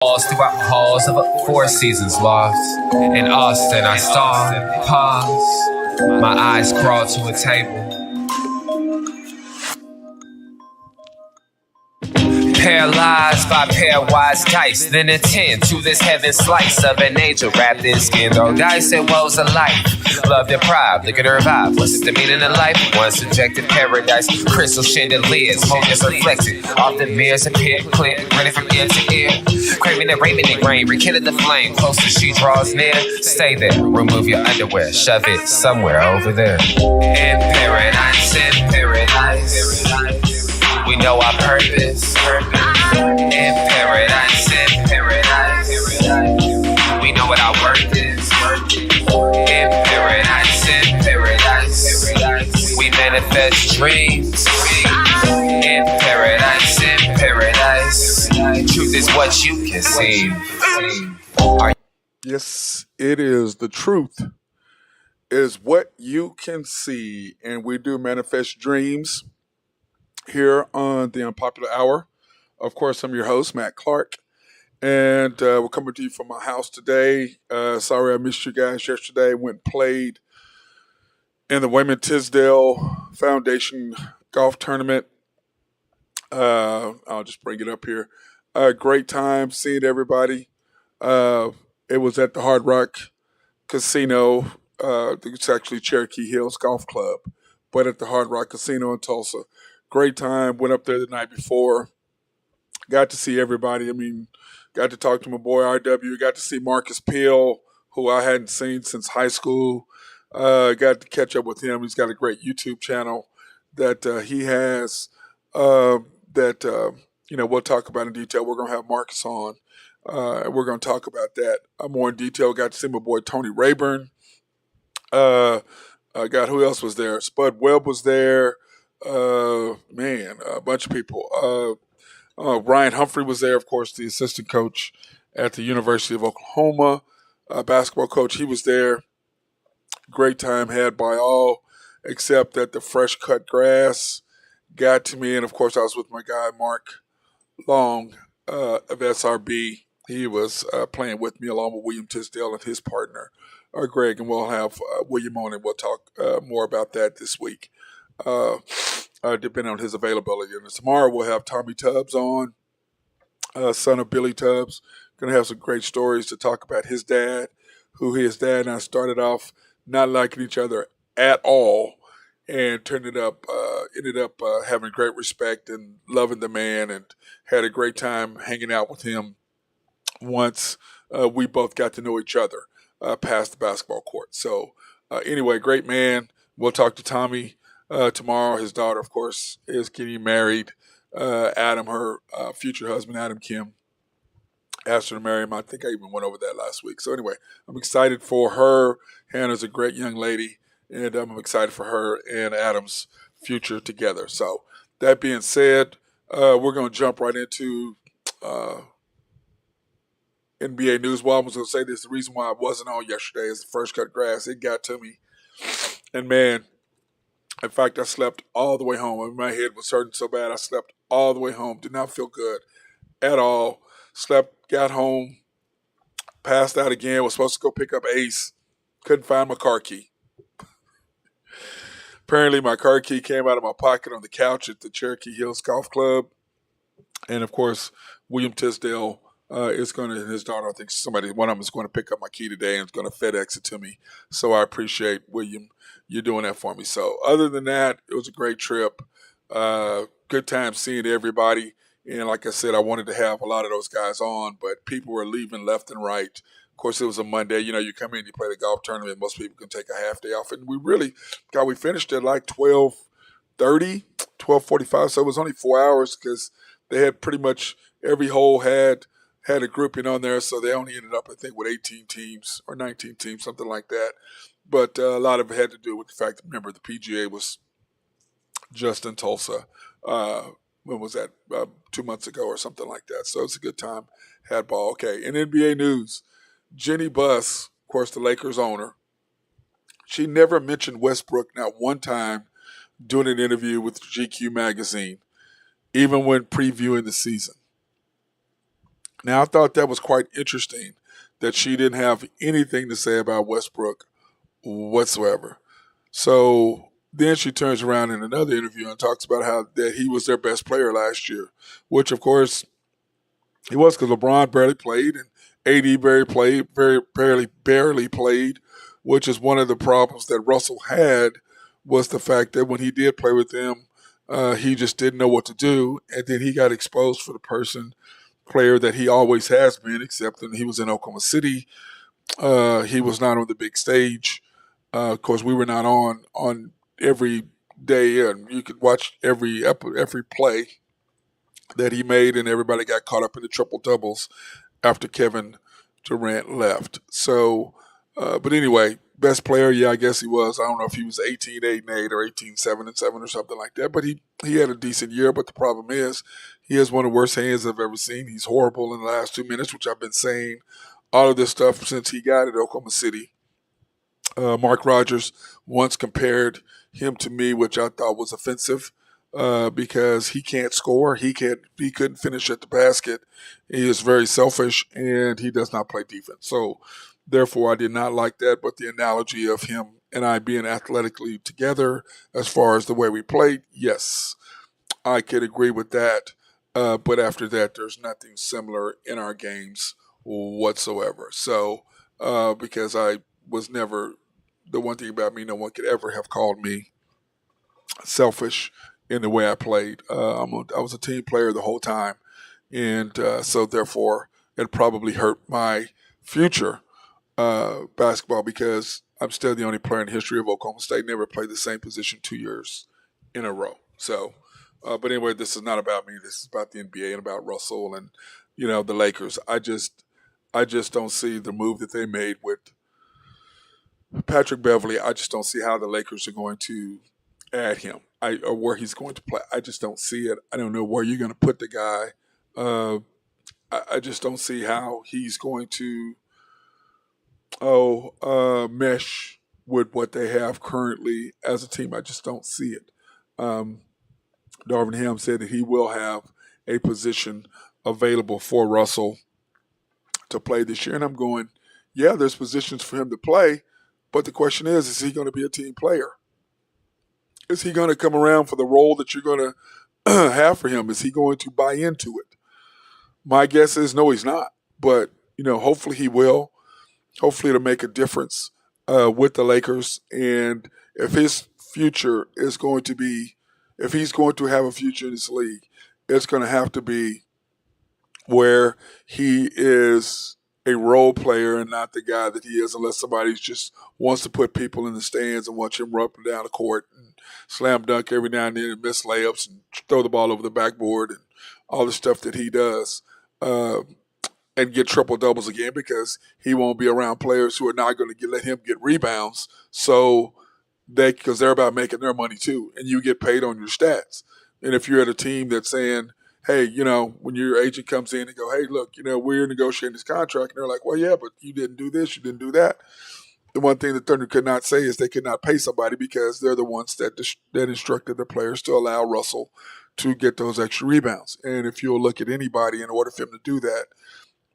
Halls throughout the halls of a Four Seasons loft. In Austin, I stall, pause. My eyes crawl to a table. Paralyzed by pairwise dice, then attend to this heaven slice of an angel wrapped in skin. Though dice and woes of life, love deprived, look at her vibe. What's the meaning of life? One subjective paradise, crystal chandeliers, motives reflected off the mirrors appear clear, running from ear to ear. Craving the raiment and grain, rekindle the flame. Closer she draws near, stay there, remove your underwear, shove it somewhere over there. In paradise, we know our purpose. In paradise, we know what our worth is. In paradise, we manifest dreams. In paradise, truth is what you can see. Yes, it is. The truth is what you can see. And we do manifest dreams here on the Unpopular Hour. Of course, I'm your host, Matt Clark. And we're coming to you from my house today. Sorry I missed you guys yesterday. Went and played in the Wayman Tisdale Foundation Golf Tournament. I'll just bring it up here. Great time seeing everybody. It was at the Hard Rock Casino. It's actually Cherokee Hills Golf Club, but at the Hard Rock Casino in Tulsa. Great time. Went up there the night before. Got to see everybody. I mean, got to talk to my boy RW. Got to see Marcus Peel, who I hadn't seen since high school. Got to catch up with him. He's got a great YouTube channel that he has we'll talk about in detail. We're going to have Marcus on. And we're going to talk about that more in detail. Got to see my boy Tony Rayburn. Who else was there? Spud Webb was there. A bunch of people. Ryan Humphrey was there, of course, the assistant coach at the University of Oklahoma, basketball coach. He was there. Great time had by all, except that the fresh cut grass got to me. And, of course, I was with my guy, Mark Long of SRB. He was playing with me along with William Tisdale and his partner, Greg. And we'll have William on, and we'll talk more about that this week. Depending on his availability. And tomorrow we'll have Tommy Tubbs on, son of Billy Tubbs. Going to have some great stories to talk about his dad, who his dad and I started off not liking each other at all, and ended up having great respect and loving the man, and had a great time hanging out with him once we both got to know each other past the basketball court. So anyway, great man. We'll talk to Tommy tomorrow. His daughter, of course, is getting married. Adam, her future husband, Adam Kim, asked her to marry him. I think I even went over that last week. So anyway, I'm excited for her. Hannah's a great young lady, and I'm excited for her and Adam's future together. So that being said, we're going to jump right into NBA news. Well, I was going to say this. The reason why I wasn't on yesterday is the fresh cut grass. It got to me. And man, in fact, I slept all the way home. My head was hurting so bad, I slept all the way home. Did not feel good at all. Slept, got home, passed out again. Was supposed to go pick up Ace. Couldn't find my car key. Apparently, my car key came out of my pocket on the couch at the Cherokee Hills Golf Club. And, of course, William Tisdale is going to, his daughter, I think one of them is going to pick up my key today and is going to FedEx it to me. So I appreciate, William, you doing that for me. So other than that, it was a great trip. Good time seeing everybody. And like I said, I wanted to have a lot of those guys on, but people were leaving left and right. Of course, it was a Monday. You know, you come in, you play the golf tournament. Most people can take a half day off. And we finished at like 12:30, 12:45. So it was only 4 hours because they had pretty much every hole had a grouping on there. So they only ended up, I think, with 18 teams or 19 teams, something like that. But a lot of it had to do with the fact that, remember, the PGA was just in Tulsa. When was that? 2 months ago or something like that. So it's a good time. Had ball. Okay, in NBA news, Jenny Buss, of course, the Lakers owner, she never mentioned Westbrook not one time doing an interview with GQ magazine, even when previewing the season. Now, I thought that was quite interesting that she didn't have anything to say about Westbrook whatsoever. So then she turns around in another interview and talks about how that he was their best player last year, which of course he was because LeBron barely played and AD barely played, which is one of the problems that Russell had was the fact that when he did play with them, he just didn't know what to do, and then he got exposed for the player that he always has been, except when he was in Oklahoma City. He was not on the big stage. Of course, we were not on every day, and you could watch every play that he made, and everybody got caught up in the triple doubles after Kevin Durant left. So, but anyway, best player, yeah, I guess he was. I don't know if he was 18-8-8 or 18-7-7 or something like that, but he had a decent year. But the problem is, he has one of the worst hands I've ever seen. He's horrible in the last 2 minutes, which I've been saying all of this stuff since he got at Oklahoma City. Mark Rogers once compared him to me, which I thought was offensive because he can't score. He couldn't finish at the basket. He is very selfish and he does not play defense. So therefore, I did not like that. But the analogy of him and I being athletically together, as far as the way we played, yes, I could agree with that. But after that, there's nothing similar in our games whatsoever. So, because I was never the one thing about me, no one could ever have called me selfish in the way I played. I was a team player the whole time, and so therefore, it probably hurt my future basketball because I'm still the only player in the history of Oklahoma State never played the same position 2 years in a row. So, but anyway, this is not about me. This is about the NBA and about Russell and the Lakers. I just don't see the move that they made with Patrick Beverly. I just don't see how the Lakers are going to add him. Or where he's going to play. I just don't see it. I don't know where you're going to put the guy. Uh, I just don't see how he's going to mesh with what they have currently as a team. I just don't see it. Um, Darvin Ham said that he will have a position available for Russell to play this year. And I'm going, yeah, there's positions for him to play. But the question is he going to be a team player? Is he going to come around for the role that you're going to have for him? Is he going to buy into it? My guess is no, he's not. But, hopefully he will. Hopefully it'll make a difference with the Lakers. And if his future is going to be, if he's going to have a future in this league, it's going to have to be where he is a role player and not the guy that he is, unless somebody just wants to put people in the stands and watch him run up and down the court and slam dunk every now and then and miss layups and throw the ball over the backboard and all the stuff that he does. And get triple doubles again because he won't be around players who are not going to let him get rebounds. So because they're about making their money too, and you get paid on your stats. And if you're at a team that's saying, hey, when your agent comes in and go, hey, look, we're negotiating this contract, and they're like, well, yeah, but you didn't do this, you didn't do that. The one thing that Thunder could not say is they could not pay somebody because they're the ones that instructed the players to allow Russell to get those extra rebounds. And if you'll look at anybody, in order for him to do that,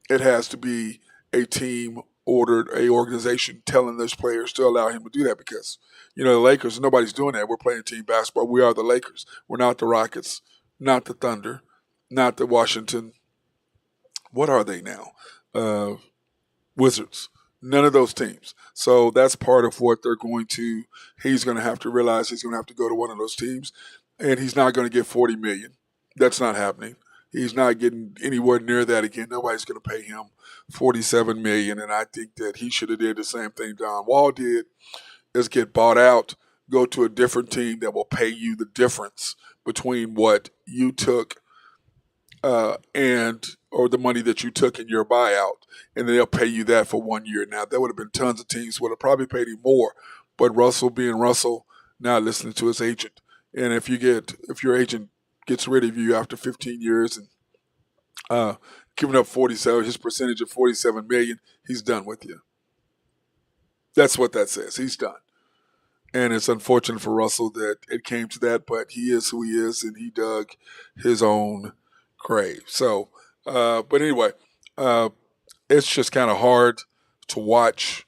it has to be a team ordered, a organization telling those players to allow him to do that because, the Lakers, nobody's doing that. We're playing team basketball. We are the Lakers. We're not the Rockets, not the Thunder, not the Washington. What are they now? Wizards. None of those teams. So that's part of what he's going to have to realize he's going to have to go to one of those teams and he's not going to get $40 million. That's not happening. He's not getting anywhere near that again. Nobody's going to pay him $47 million, and I think that he should have did the same thing Don Wall did, is get bought out, go to a different team that will pay you the difference between what you took or the money that you took in your buyout, and they'll pay you that for 1 year. Now, there would have been tons of teams would have probably paid him more, but Russell being Russell, not listening to his agent, and if your agent gets rid of you after 15 years and giving up 47, his percentage of $47 million, he's done with you. That's what that says. He's done. And it's unfortunate for Russell that it came to that, but he is who he is, and he dug his own grave. So, but anyway, Uh, it's just kind of hard to watch.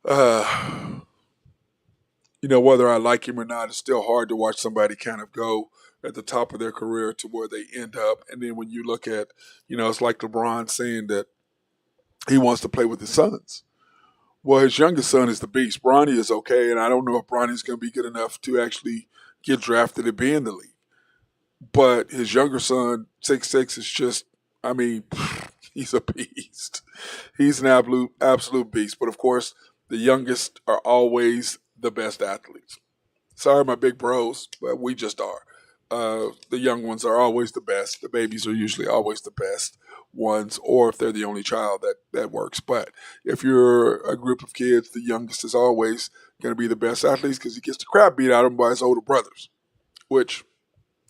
Uh, whether I like him or not, it's still hard to watch somebody kind of go at the top of their career to where they end up. And then when you look at, it's like LeBron saying that he wants to play with his sons. Well, his youngest son is the beast. Bronny is okay, and I don't know if Bronny's going to be good enough to actually get drafted and be in the league. But his younger son, 6'6", is just, I mean, he's a beast. He's an absolute beast. But of course, the youngest are always the best athletes. Sorry, my big bros, but we just are. The young ones are always the best. The babies are usually always the best ones, or if they're the only child, that works. But if you're a group of kids, the youngest is always going to be the best athletes because he gets the crap beat out of him by his older brothers, which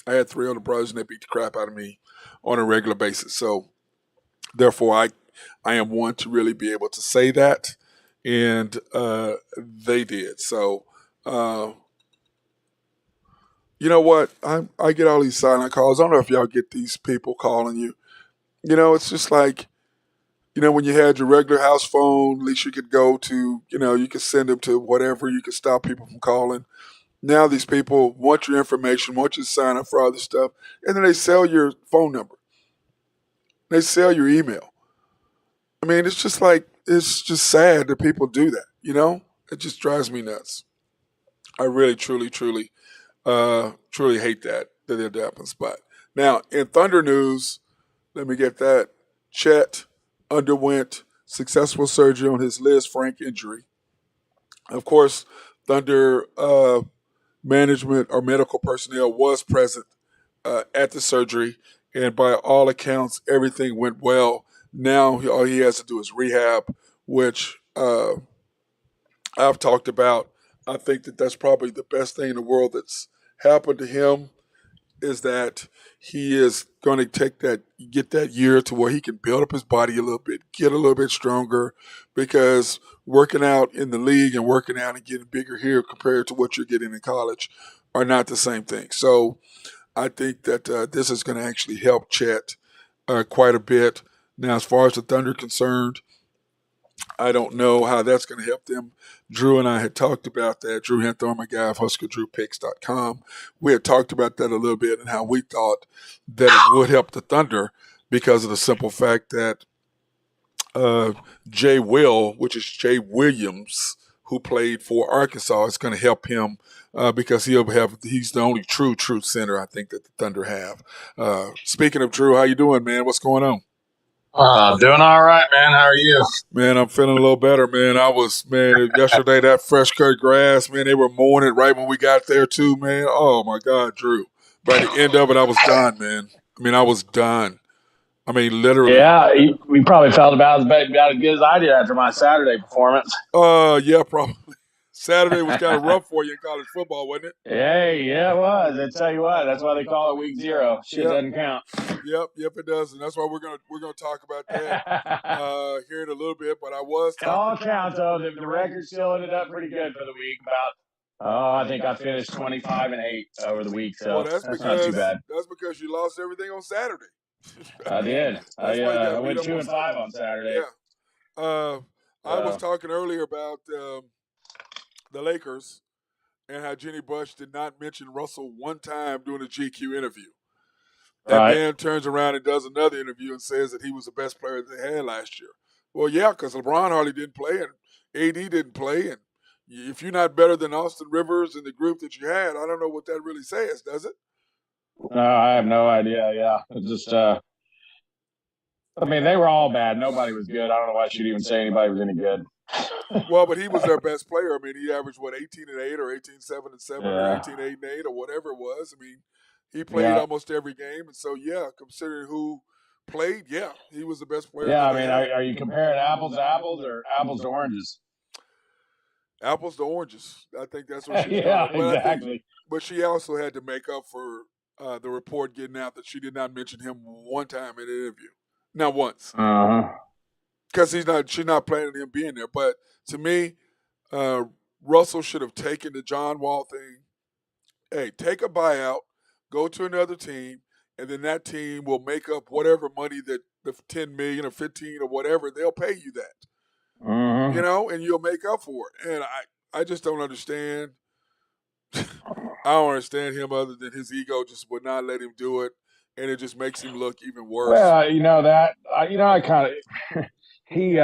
I had 3 older brothers and they beat the crap out of me on a regular basis. So therefore, I am one to really be able to say that, and they did. So you know what? I get all these silent calls. I don't know if y'all get these people calling you. It's just like, when you had your regular house phone, at least you could go to, you could send them to whatever, you could stop people from calling. Now these people want your information, want you to sign up for all this stuff, and then they sell your phone number. They sell your email. I mean, it's just sad that people do that, It just drives me nuts. I really, truly, truly, truly hate that it happens. But now in Thunder news, let me get that. Chet underwent successful surgery on his Liz Frank injury. Of course, Thunder management or medical personnel was present at the surgery, and by all accounts, everything went well. Now all he has to do is rehab, which I've talked about. I think that that's probably the best thing in the world that's happened to him is that he is going to get that year to where he can build up his body a little bit, get a little bit stronger, because working out in the league and working out and getting bigger here compared to what you're getting in college are not the same thing. So I think that this is going to actually help Chet quite a bit. Now, as far as the Thunder are concerned, I don't know how that's going to help them. Drew and I had talked about that. Drew Henthorne, my guy of HuskerDrewPicks.com. We had talked about that a little bit and how we thought that it would help the Thunder because of the simple fact that Jay Will, which is Jay Williams, who played for Arkansas, is going to help him because he's the only true center I think that the Thunder have. Speaking of Drew, how you doing, man? What's going on? Doing all right, man. How are you? Man, I'm feeling a little better, man. Yesterday, that fresh cut grass, man, they were mowing it right when we got there, too, man. Oh, my God, Drew. By the end of it, I was done, man. I was done. Literally. Yeah, we probably felt about as good as I did after my Saturday performance. Yeah, probably. Saturday was kind of rough for you in college football, wasn't it? Hey, yeah, it was. I tell you what, that's why they call it week 0. Shit doesn't count. Yep, it does, and that's why we're gonna talk about that here in a little bit. But I was talking. It all counts, though. The record still ended up pretty good for the week. I think I finished 25-8 over the week, so that's not too bad. That's because you lost everything on Saturday. I did. I went 2-5 on Saturday. Yeah. I was talking earlier about the Lakers and how Jenny Bush did not mention Russell one time during a GQ interview. That man turns around and does another interview and says that he was the best player they had last year. Well, yeah, because LeBron hardly didn't play and AD didn't play. And if you're not better than Austin Rivers and the group that you had, I don't know what that really says, does it? No, I have no idea. Yeah, it's just they were all bad. Nobody was good. I don't know why I should even say anybody was any good. Well, but he was their best player. He averaged 18-8 or 18-7-7 or 18-8-8 or whatever it was. He played almost every game, and so considering who played, he was the best player. Yeah, are you comparing apples to apples or apples to oranges? Apples to oranges. I think that's what she's exactly. But she also had to make up for the report getting out that she did not mention him one time in an interview. Not once. Because she's not planning on him being there. But to me, Russell should have taken the John Wall thing. Hey, take a buyout, go to another team, and then that team will make up whatever money that the 10 million or 15 or whatever, they'll pay you that. Mm-hmm. And you'll make up for it. And I just don't understand. I don't understand him other than his ego just would not let him do it, and it just makes him look even worse. Well, I kind of he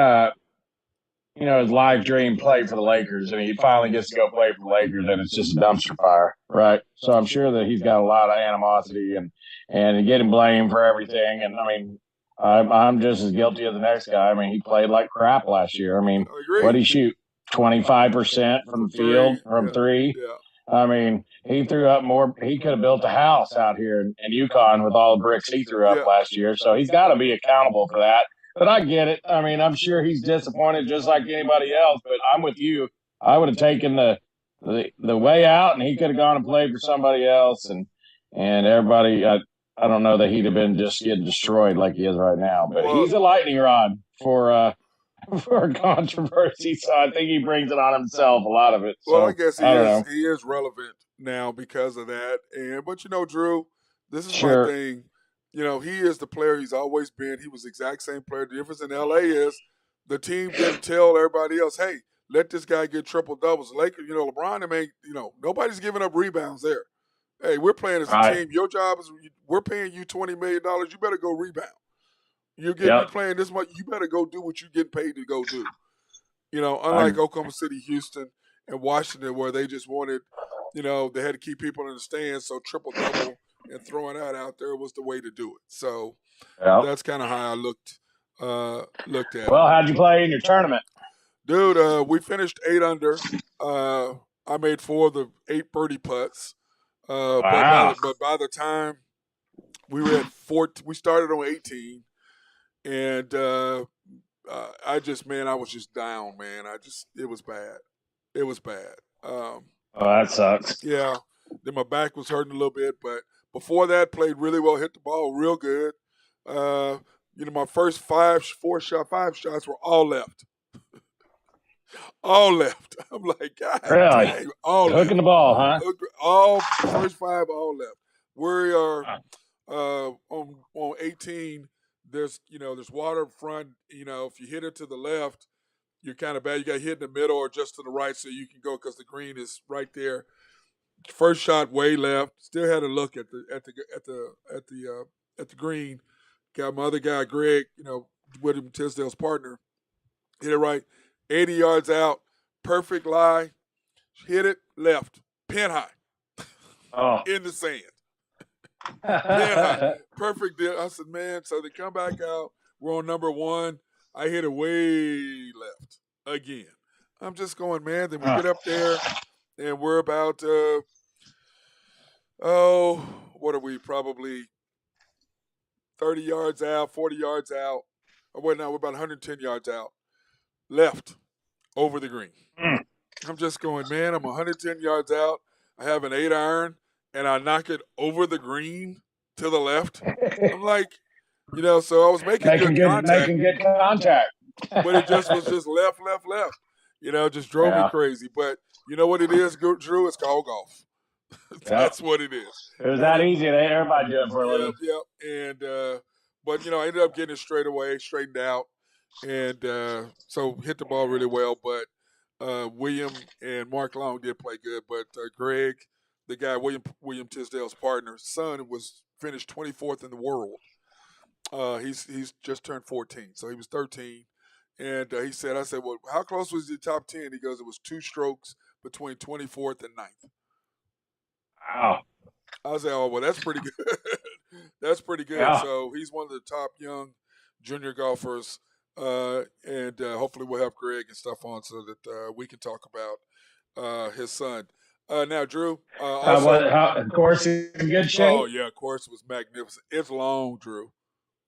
his life dream played for the Lakers, and he finally gets to go play for the Lakers, and it's just a dumpster fire, right? So I'm sure that he's got a lot of animosity and getting blamed for everything. And I mean, I'm just as guilty as the next guy. I mean, he played like crap last year. I mean, I what agree. did he shoot? 25% from For the field, three, from three. yeah. I mean, he threw up more. He could have built a house out here in Yukon with all the bricks he threw up Yeah. last year. So he's got to be accountable for that. But I get it. I mean, I'm sure he's disappointed just like anybody else. But I'm with you. I would have taken the way out, and he could have gone and played for somebody else, and everybody. I don't know that he'd have been just getting destroyed like he is right now. But Well, he's a lightning rod for for controversy. So I think he brings it on himself, a lot of it. I So guess I don't know. he is relevant now because of that. But Drew, this is my Sure. thing. He is the player he's always been. He was the exact same player. The difference in LA is the team didn't tell everybody else, hey, let this guy get triple doubles. Lakers, LeBron, nobody's giving up rebounds there. Hey, we're playing as a Right. team. Your job is we're paying you $20 million. You better go rebound. You Yep. playing this much. You better go do what you get paid to go do. Unlike I, Oklahoma City, Houston, and Washington, where they just wanted, they had to keep people in the stands. So triple double and throwing that out there was the way to do it. So yep. that's kind of how I looked at Well, it. how'd you play in your tournament? Dude, we finished 8 under. I made 4 of the 8 birdie putts. Wow. But by the time we were at 14, we started on 18, and I was just down, man. It was bad. It was bad. Oh, that sucks. Yeah. Then my back was hurting a little bit, but before that, played really well, hit the ball real good. My first 5 shots were all left. All left. I'm like, God Really? dang, all left. Hooking the ball, huh? All first 5 all left. We are on 18. There's water in front. If you hit it to the left, you're kind of bad. You got hit in the middle or just to the right, so you can go because the green is right there. First shot way left. Still had a look at the green. Got my other guy Greg, William Tisdale's partner, hit it right, 80 yards out, perfect lie, hit it left, pin high, in the sand. Pin high, perfect deal. I said, man. So they come back out. We're on number 1. I hit it way left again. I'm just going, man. Then we get up there, and we're about, what are we? Probably 30 yards out, 40 yards out. We're about 110 yards out. Left over the green. I'm just going, man. I'm 110 yards out. I have an 8 iron, and I knock it over the green to the left. I'm like, so I was making good contact. Making good contact. But it just was just left. Just drove me crazy. But you know what it is, Drew? It's called golf. That's what it is. It was that easy. Everybody do it for a living. Yep. And but I ended up getting it straightened out, and so hit the ball really well. But William and Mark Long did play good. But Greg, the guy William Tisdale's partner, son was finished 24th in the world. He's just turned 14, so he was 13. And I said, well, how close was the top 10? He goes, it was 2 strokes between 24th and 9th. Wow. I said, oh, well, that's pretty good. That's pretty good. Yeah. So he's one of the top young junior golfers. And hopefully we'll have Greg and stuff on so that we can talk about his son. Now, Drew. Of course, he's in good shape. Oh, yeah, of course, it was magnificent. It's long, Drew.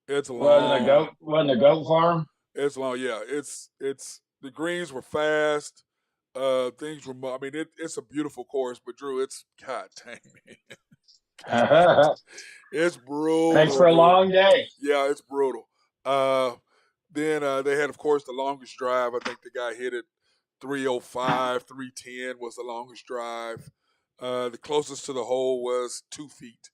It's long. Wasn't a goat farm? It's long, yeah. It's the greens were fast. Things were. I mean, it's a beautiful course, but Drew, it's God dang man, it's brutal. Thanks for a long day. Yeah, it's brutal. Then they had, of course, the longest drive. I think the guy hit it 305, 310 was the longest drive. The closest to the hole was 2 feet.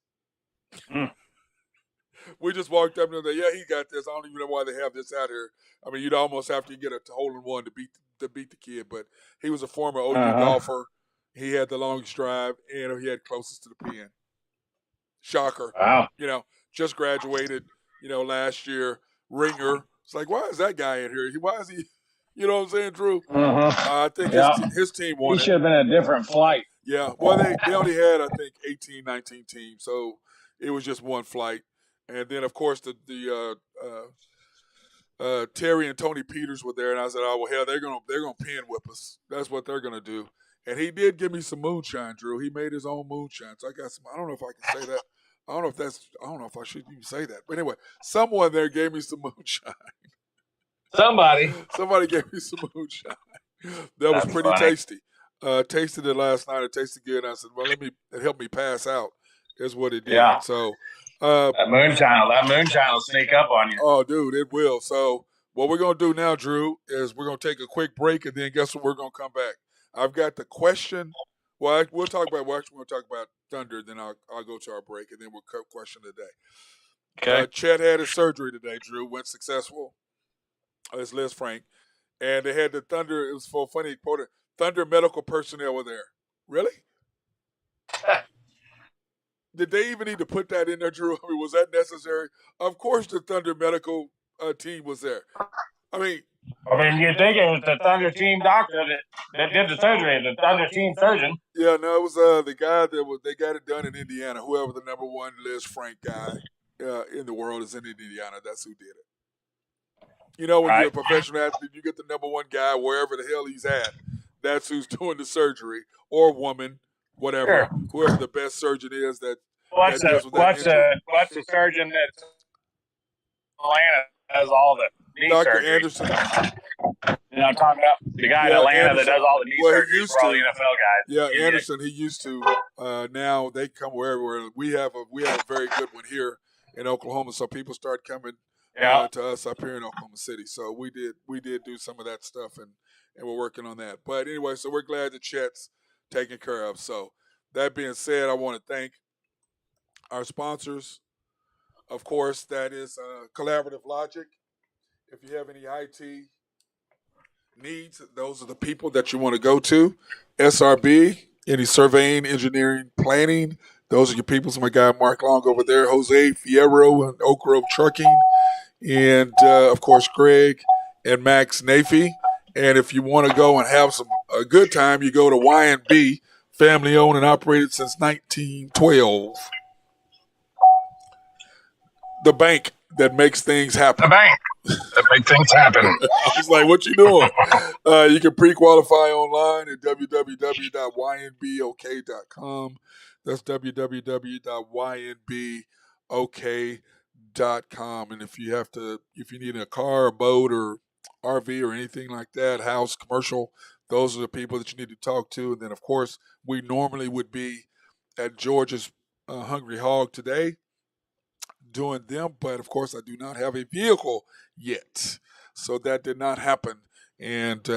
We just walked up and they're like, yeah, he got this. I don't even know why they have this out here. I mean, you'd almost have to get a hole in one to beat the kid. But he was a former OU golfer. He had the longest drive and he had closest to the pin. Shocker. Wow. Just graduated, last year. Ringer. It's like, why is that guy in here? Why is he? You know what I'm saying, Drew? I think his team won. He should have been a different flight. Yeah. Well, they only had, I think, 18, 19 teams, so it was just one flight. And then, of course, the Terry and Tony Peters were there, and I said, "Oh well, hell, they're gonna pin whip us. That's what they're gonna do." And he did give me some moonshine, Drew. He made his own moonshine, so I got some. I don't know if I can say that. I don't know if I should even say that. But anyway, someone there gave me some moonshine. Somebody gave me some moonshine. That was pretty tasty. Tasted it last night. It tasted good. And I said, "Well, it helped me pass out." Is what it did. Yeah. So that moonshine will sneak up on you. Oh, dude, it will. So what we're gonna do now, Drew, is we're gonna take a quick break, and then guess what? We're gonna come back. I've got the question. Well, we'll talk about. We're actually going to talk about Thunder. Then I'll go to our break, and then we'll cut question today. Okay. Chet had his surgery today. Drew went successful. It's Liz Frank, and they had the Thunder. It was for funny quote. Thunder medical personnel were there. Really? Did they even need to put that in there, Drew? I mean, was that necessary? Of course, the Thunder medical team was there. I mean, you think it was the Thunder team doctor that did the surgery, the Thunder team surgeon. Yeah, no, it was the guy they got it done in Indiana. Whoever the number one Liz Frank guy in the world is in Indiana. That's who did it. When you're a professional athlete, you get the number one guy wherever the hell he's at. That's who's doing the surgery, or woman, whatever, whoever the best surgeon is that. What's the surgeon that's Atlanta does all the knee Dr. surgery? Anderson. I'm talking about the guy in Atlanta Anderson. that does all the knee surgery for all the NFL guys. Yeah, Anderson. He used to. Now they come wherever. We have a very good one here in Oklahoma, so people start coming to us up here in Oklahoma City. So we did do some of that stuff, and we're working on that. But anyway, so we're glad that Chet's taken care of. So that being said, I want to thank our sponsors. Of course, that is Collaborative Logic. If you have any IT needs, those are the people that you want to go to. SRB, any surveying, engineering, planning, those are your people. So my guy Mark Long over there, Jose Fierro and Oak Grove Trucking, and of course Greg and Max Nafee. And if you want to go and have a good time, you go to Y&B, family owned and operated since 1912. The bank that makes things happen. The bank that makes things happen. I was like, what you doing? You can pre-qualify online at www.ynbok.com. That's www.ynbok.com. And if you need a car, a boat, or RV or anything like that, house, commercial, those are the people that you need to talk to. And then, of course, we normally would be at George's Hungry Hog today doing them, but of course I do not have a vehicle yet, so that did not happen. And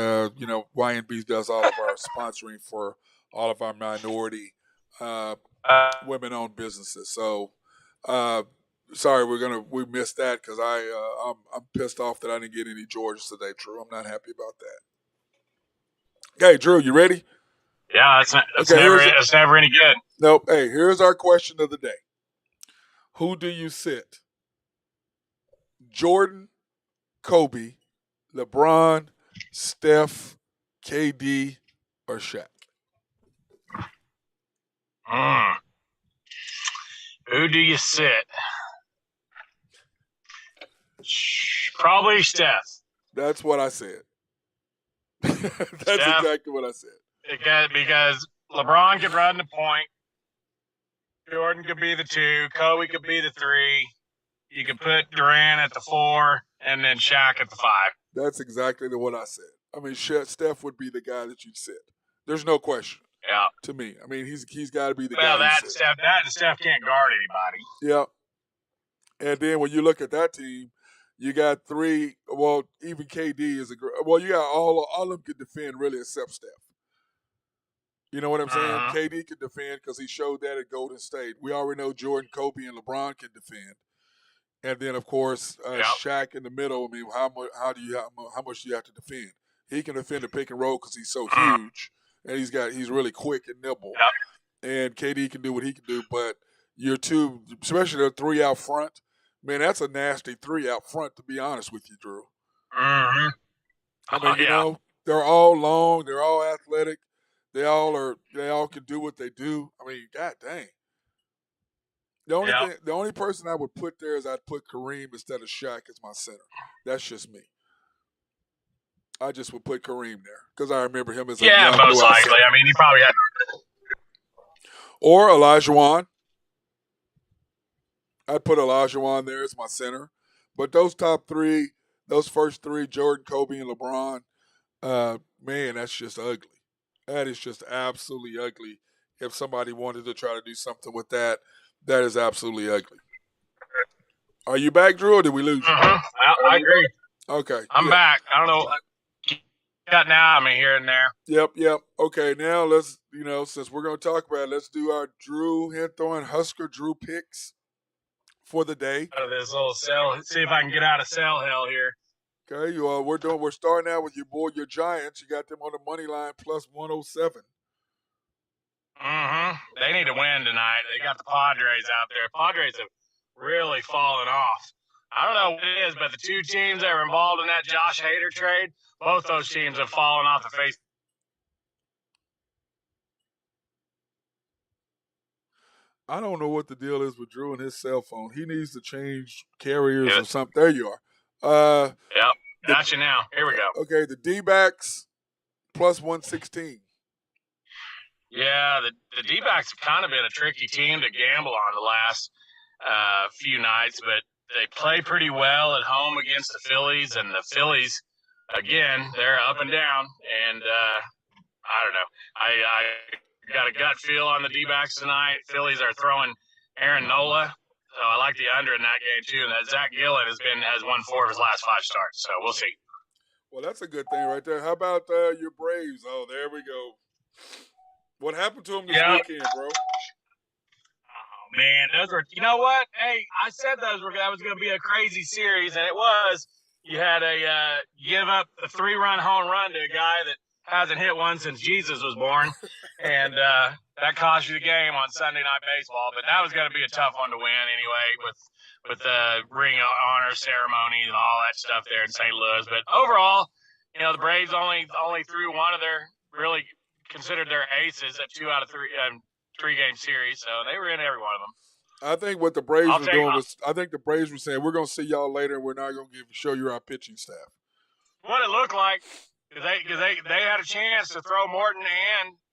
Y&B does all of our sponsoring for all of our minority women-owned businesses. So sorry, we missed that because I'm pissed off that I didn't get any Georges today, Drew. I'm not happy about that. Okay, Drew, you ready? Yeah, it's never any good. Nope. Hey, here's our question of the day. Who do you sit? Jordan, Kobe, LeBron, Steph, KD, or Shaq? Who do you sit? Probably Steph. That's what I said. That's exactly what I said. Because LeBron could run the point. Jordan could be the 2. Kobe could be the 3. You could put Durant at the 4, and then Shaq at the 5. That's exactly what I said. I mean, Steph would be the guy that you'd sit. There's no question. Yeah. To me, I mean, he's got to be the guy. Well, Steph can't guard anybody. Yeah. And then when you look at that team, you got 3. Well, even KD is you got all of them can defend really except Steph. You know what I'm saying? KD can defend because he showed that at Golden State. We already know Jordan, Kobe, and LeBron can defend. and then of course Yep. Shaq in the middle. I mean, how much do you have to defend? He can defend the pick and roll because he's so huge, and he's really quick and nimble. Yep. And KD can do what he can do, but your two, especially the three out front, man, that's a nasty three out front. To be honest with you, Drew. Mm-hmm. I mean, you know, they're all long, they're all athletic, they all can do what they do. I mean, god dang. The only person I would put there is I'd put Kareem instead of Shaq as my center. That's just me. I just would put Kareem there because I remember him as a young most likely. center. I mean, he probably had. Or Olajuwon. I'd put Olajuwon there as my center. But those top three, those first three, Jordan, Kobe, and LeBron, man, that's just ugly. That is just absolutely ugly. If somebody wanted to try to do something with that, that is absolutely ugly. Are you back, Drew, or did we lose you? I agree. Okay. I'm back. I don't know. Got now. I mean, here and there. Yep. Okay, now let's, since we're going to talk about it, let's do our Drew Henthorn Husker Drew picks for the day. Out of this little cell. Let's see if I can get out of cell hell here. Okay, we're starting out with your Giants. You got them on the money line plus 107. They need to win tonight. They got the Padres out there. Padres have really fallen off. I don't know what it is, but the two teams that were involved in that Josh Hader trade, both those teams have fallen off the face. I don't know what the deal is with Drew and his cell phone. He needs to change carriers or something. There you are. Yep. Got you now. Here we go. Okay, the D-backs plus 116. Yeah, the D-backs have kind of been a tricky team to gamble on the last few nights, but they play pretty well at home against the Phillies, and the Phillies, again, they're up and down, and I don't know. I got a gut feel on the D-backs tonight. Phillies are throwing Aaron Nola, so I like the under in that game too. And that Zach Gillen has won 4 of his last 5 starts, so we'll see. Well, that's a good thing right there. How about your Braves? Oh, there we go. What happened to them this weekend, bro? Oh man, those were. You know what? Hey, I said that was going to be a crazy series, and it was. You had a give up a 3-run home run to a guy that hasn't hit one since Jesus was born, and that cost you the game on Sunday Night Baseball. But that was going to be a tough one to win anyway, with the ring of honor ceremony and all that stuff there in St. Louis. But overall, the Braves only threw one of their really considered their aces at 2 out of 3 game series, so they were in every one of them. I think what the Braves were doing was, I think the Braves were saying, we're going to see y'all later, and we're not going to show you our pitching staff. What it looked like, because they had a chance to throw Morton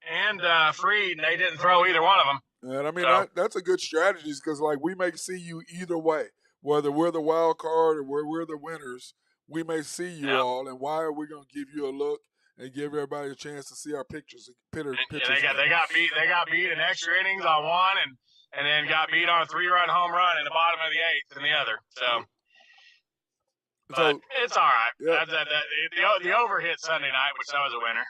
and Freed, and they didn't throw either one of them. And I mean, that's a good strategy because, we may see you either way, whether we're the wild card or we're the winners. We may see you all, and why are we going to give you a look and give everybody a chance to see our pictures? They got beat in extra innings on one, and then got beat on a 3-run home run in the bottom of the 8th in the other. But it's all right. Yeah. The over hit Sunday night, which that was a winner.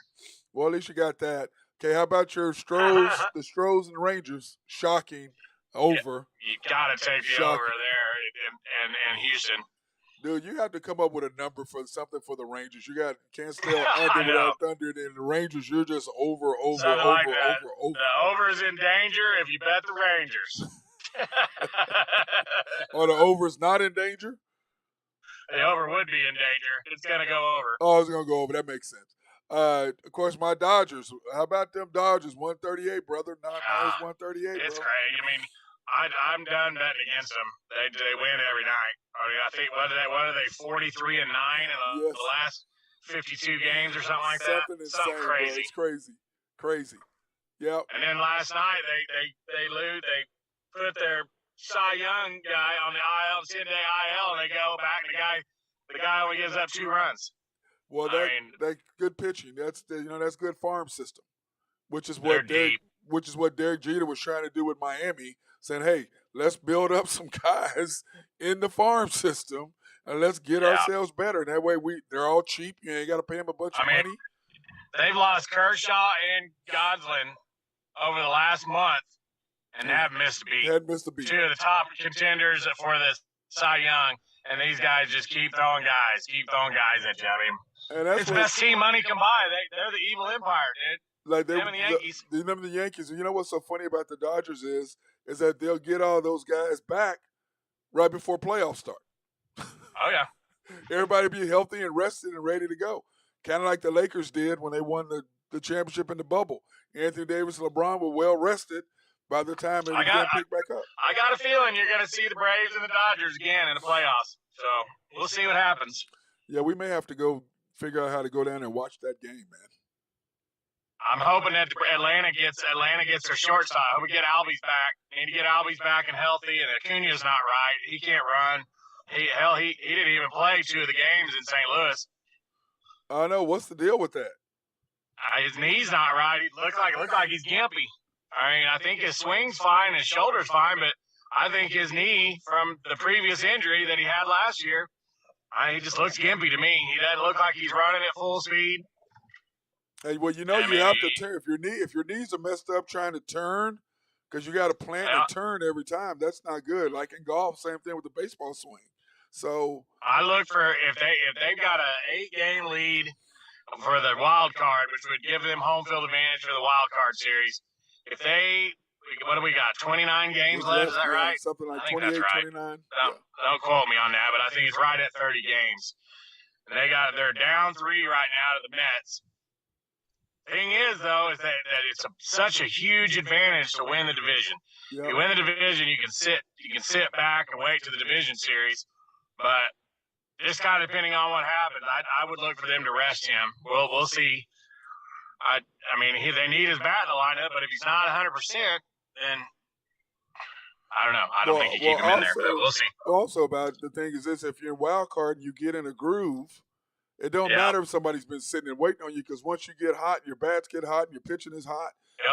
Well, at least you got that. Okay, how about your Stros, the Stros and Rangers? Shocking over. You got to take the over there in Houston. Dude, you have to come up with a number for something for the Rangers. You can't stay under without thunder. And the Rangers, you're just over. The over is in danger if you bet the Rangers. Or the over is not in danger? The over would be in danger. It's going to go over. Oh, it's going to go over. That makes sense. Of course, my Dodgers. How about them Dodgers? 138, brother. Minus 138, It's bro. crazy. I mean, I'm done betting against them. They win every night. I mean, I think what are they 43-9 in the last 52 games or something like that. Something crazy. Bro. It's crazy. Yep. And then last night they lose. They put their Cy Young guy on the IL, 10-day IL, and they go back. And the guy only gives up 2 runs. Well, that's good pitching. That's good farm system, which is what Derek Jeter was trying to do with Miami, saying, "Hey, let's build up some guys in the farm system and let's get ourselves better. And that way, they're all cheap. You ain't got to pay them a bunch of money." They've lost Kershaw and Goslin over the last month, and haven't missed a beat. 2 of the top contenders for the Cy Young, and these guys just keep throwing guys at you. I mean, And that's it's the best team money can buy. They're the evil empire, dude. like Them and the Yankees. Them and the Yankees. And you know what's so funny about the Dodgers is that they'll get all those guys back right before playoffs start. Oh yeah. Everybody be healthy and rested and ready to go. Kind of like the Lakers did when they won the championship in the bubble. Anthony Davis and LeBron were well rested by the time they began to pick back up. I got a feeling you're going to see the Braves and the Dodgers again in the playoffs. So we'll see what happens. Yeah, we may have to go figure out how to go down and watch that game, man. I'm hoping that Atlanta gets their shortstop. I hope we get Albies back. Need to get Albies back and healthy. And Acuna's not right. He can't run. He didn't even play 2 of the games in St. Louis. I know. What's the deal with that? His knee's not right. He looks like he's gimpy. I mean, I think his swing's fine, his shoulder's fine, but I think his knee from the previous injury that he had last year, he just looks gimpy to me. He doesn't look like he's running at full speed. Hey, well, you have to turn if your knees are messed up trying to turn, because you got to plant and turn every time. That's not good. Like in golf, same thing with the baseball swing. So I look for if they've got a 8-game lead for the wild card, which would give them home field advantage for the wild card series. If what do we got? 29 games left, is that right? Something like 28, right. 29. Don't quote me on that, but I think it's right at 30 games. And they're down 3 right now to the Mets. Thing is, though, is that it's such a huge advantage to win the division. Yep. You win the division, you can sit back and wait to the division series. But just kind of depending on what happens, I would look for them to rest him. We'll see. I mean, they need his bat in the lineup, but if he's not 100%, then I don't know. I don't think you keep him in there, but we'll see. Also, about the thing is this: if you're in wild card and you get in a groove, it don't matter if somebody's been sitting and waiting on you, because once you get hot, your bats get hot, and your pitching is hot.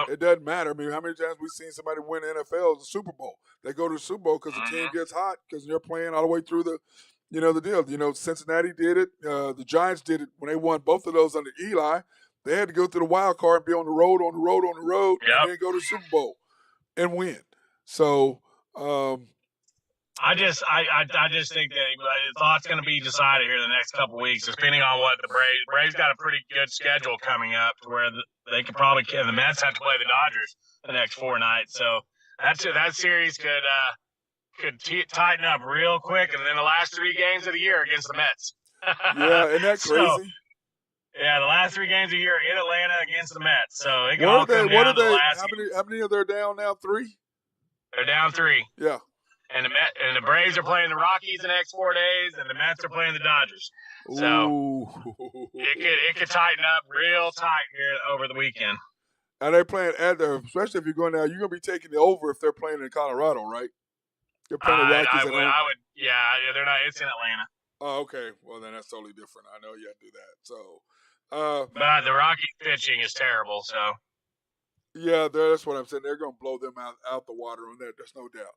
It doesn't matter. I mean, how many times we've seen somebody win the NFL, the Super Bowl? They go to the Super Bowl because the team gets hot because they're playing all the way through the deal. Cincinnati did it. The Giants did it when they won both of those under Eli. They had to go through the wild card and be on the road, and then go to the Super Bowl and win. So I just think that the thought's going to be decided here in the next couple of weeks, depending on what the Braves got a pretty good schedule coming up, to where they could probably the Mets have to play the Dodgers the next 4 nights. So that series could tighten up real quick, and then the last 3 games of the year against the Mets. Yeah, isn't that crazy? Yeah, the last 3 games of the year in Atlanta against the Mets. So it can all come down to the last. How many are there down now? 3? They're down 3. Yeah. And the Braves are playing the Rockies the next 4 days, and the Mets are playing the Dodgers. So it could tighten up real tight here over the weekend. And they're playing especially if you're going down, you're going to be taking the over if they're playing in Colorado, right? They're playing the Rockies at home. Yeah, they're not. It's in Atlanta. Oh, okay. Well, then that's totally different. I know you have to do that. So. But the Rockies pitching is terrible, so. Yeah, that's what I'm saying. They're going to blow them out the water on that. There's no doubt.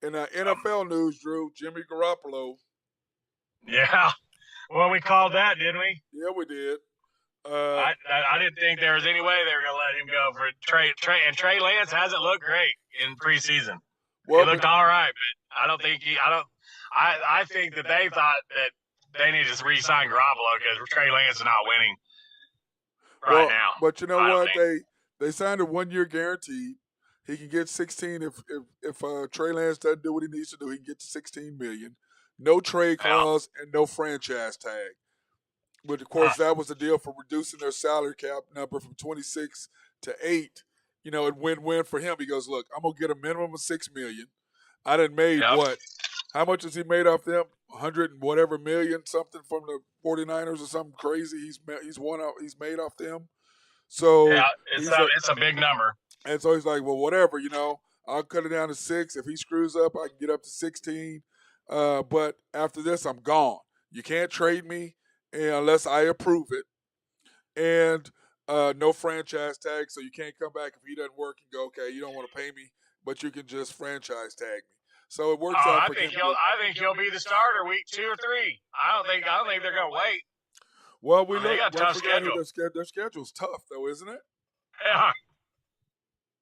In NFL news, Drew, Jimmy Garoppolo. Yeah. Well, we called that, didn't we? Yeah, we did. I didn't think there was any way they were going to let him go for Trey. And Trey Lance hasn't looked great in preseason. Well, he looked all right, but I don't think I think that they thought that they needed to re-sign Garoppolo because Trey Lance is not winning now. But you know what? They signed a 1-year guarantee. He can get 16 if Trey Lance doesn't do what he needs to do. He can get to $16 million. No trade clause and no franchise tag. But of course, that was the deal for reducing their salary cap number from 26 to 8. You know, it win-win for him. He goes, look, I'm gonna get a minimum of $6 million. I done made what? How much has he made off them? 100 and whatever million, something from the 49ers or something crazy. He's made off them. So yeah, it's a big number. And so he's like, well, whatever, I'll cut it down to 6. If he screws up, I can get up to 16. But after this, I'm gone. You can't trade me unless I approve it. And no franchise tag, so you can't come back if he doesn't work and go, okay, you don't want to pay me, but you can just franchise tag me. So it works out for him. I think he'll be the starter week 2 or 3. I don't think they're going to wait. Well, they got a tough schedule. Their schedule's tough, though, isn't it? Yeah.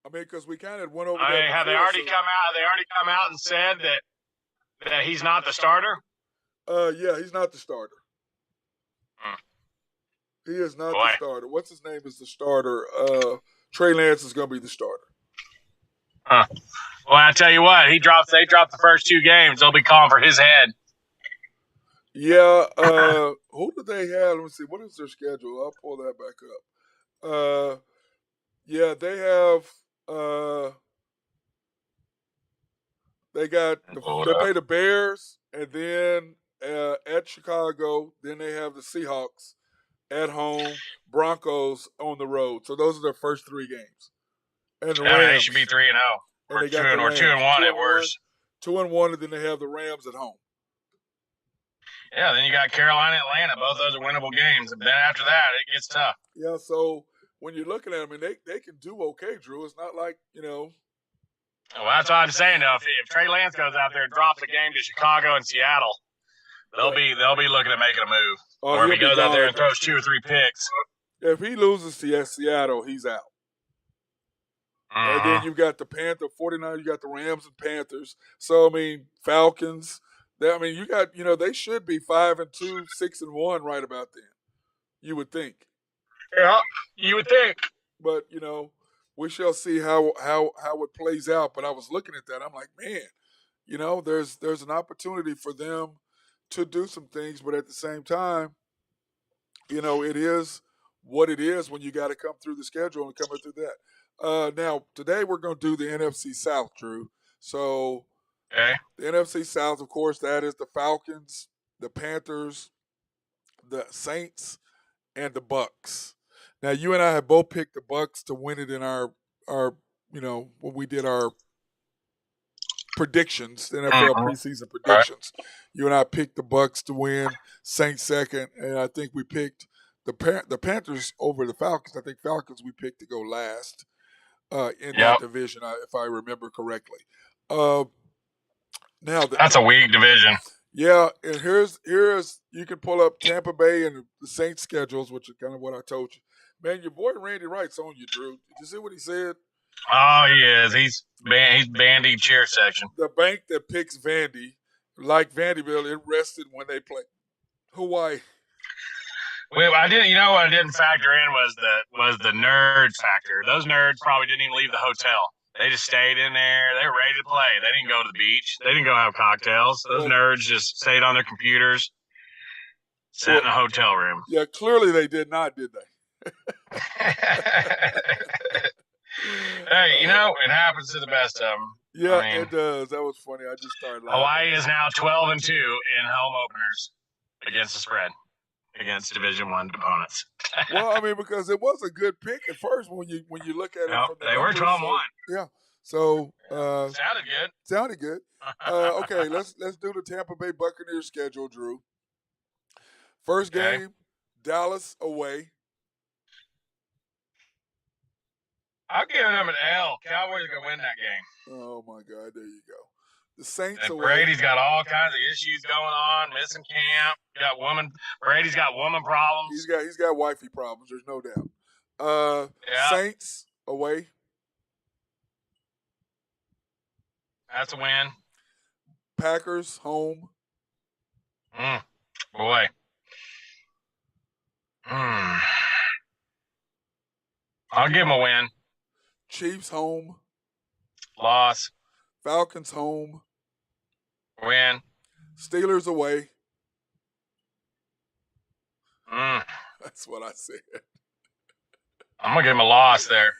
I mean, because we kind of went over have they already come out? They already come out and said that that he's not the starter? Yeah, he's not the starter. He is not the starter. What's his name is the starter? Trey Lance is going to be the starter. Huh. Well, I tell you what, they dropped the first 2 games. They'll be calling for his head. Yeah. Who do they have? Let me see. What is their schedule? I'll pull that back up. Yeah, they have. They play the Bears, and then at Chicago. Then they have the Seahawks at home, Broncos on the road. So those are their first 3 games. And the Rams. They should be 3-0. And they got the Rams. 2-1 at worst. 2-1, and then they have the Rams at home. Yeah, then you got Carolina, Atlanta. Both those are winnable games. And then after that, it gets tough. Yeah, so when you're looking at them, they can do okay, Drew. It's not like, Well, that's what I'm saying, though. If Trey Lance goes out there and drops a game to Chicago and Seattle, they'll be looking at making a move. Or if he goes out there and throws 2 or 3 picks. If he loses to Seattle, he's out. And then you got the 49, you got the Rams and Panthers. So, Falcons. You got, they should be 5-2, 6-1 right about then. You would think. Yeah, you would think. But, we shall see how it plays out. But I was looking at that. I'm like, man, there's an opportunity for them to do some things. But at the same time, it is what it is when you got to come through the schedule and coming through that. Now, today we're going to do the NFC South, Drew. So, the NFC South, of course, that is the Falcons, the Panthers, the Saints, and the Bucks. Now, you and I have both picked the Bucks to win it in our when we did our predictions, the NFL preseason predictions. Right. You and I picked the Bucks to win, Saints second, and I think we picked the Panthers over the Falcons. I think Falcons we picked to go last in that division, if I remember correctly. Now that's a weak division. Yeah, and here's you can pull up Tampa Bay and the Saints schedules, which is kind of what I told you. Man, your boy Randy Wright's on you, Drew. Did you see what he said? Oh, he is. He's Vandy cheer section. The bank that picks Vandy, like Vanderbilt, it rested when they played Hawaii. Well, what I didn't factor in was the nerd factor. Those nerds probably didn't even leave the hotel. They just stayed in there. They were ready to play. They didn't go to the beach. They didn't go have cocktails. Those nerds just stayed on their computers, sat in a hotel room. Yeah, clearly they did not, did they? Hey, it happens to the best of them. Yeah, it does. That was funny. I just started laughing. Hawaii is now 12-2 in home openers against the spread, against Division I opponents. Well, because it was a good pick at first when you look at it. They were 12-1. Yeah. So sounded good. Okay, let's do the Tampa Bay Buccaneers schedule, Drew. First game, Dallas away. I'll give them an L. Cowboys are gonna win that game. Oh my God, there you go. The Saints away. Brady's got all kinds of issues going on, missing camp. Brady's got woman problems. He's got wifey problems. There's no doubt. Saints away. That's a win. Packers home. Boy. I'll give him a win. Chiefs home. Loss. Falcons home. Win. Steelers away. That's what I said. I'm going to give him a loss there.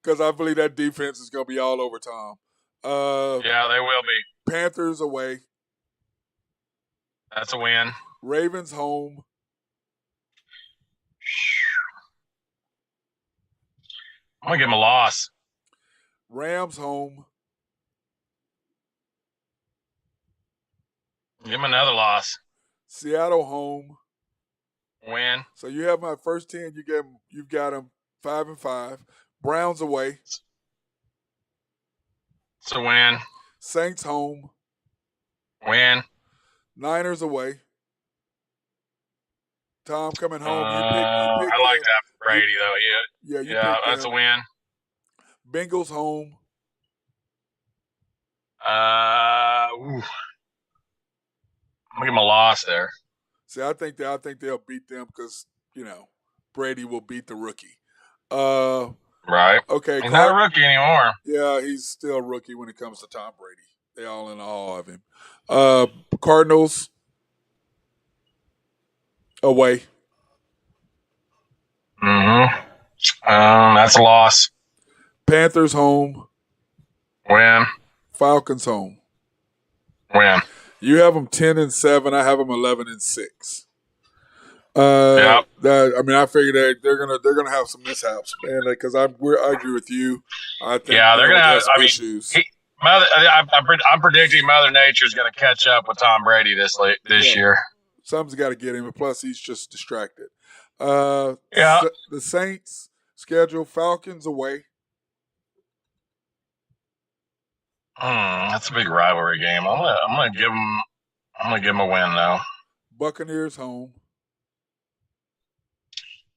Because I believe that defense is going to be all over Tom. Yeah, they will be. Panthers away. That's a win. Ravens home. I'm going to give him a loss. Rams home. Give him another loss. Seattle home. Win. So you have my first 10. You've got them 5-5. Browns away. It's a win. Saints home. Win. Niners away. Tom coming home. I like that for Brady, though. Yeah, that's a win. Bengals home. I'm gonna give them a loss there. See, I think they'll beat them because Brady will beat the rookie. Right. Okay, He's not a rookie anymore. Yeah, he's still a rookie when it comes to Tom Brady. They all in awe of him. Cardinals away. That's a loss. Panthers home. Win. Falcons home. Win. You have them 10-7. I have them 11-6. Yep. I figure they're gonna have some mishaps, man. Because I agree with you. I think they're gonna have some issues. I'm predicting Mother Nature's gonna catch up with Tom Brady this year. Something's got to get him, and plus he's just distracted. The Saints schedule Falcons away. That's a big rivalry game. I'm gonna give them a win though. Buccaneers home.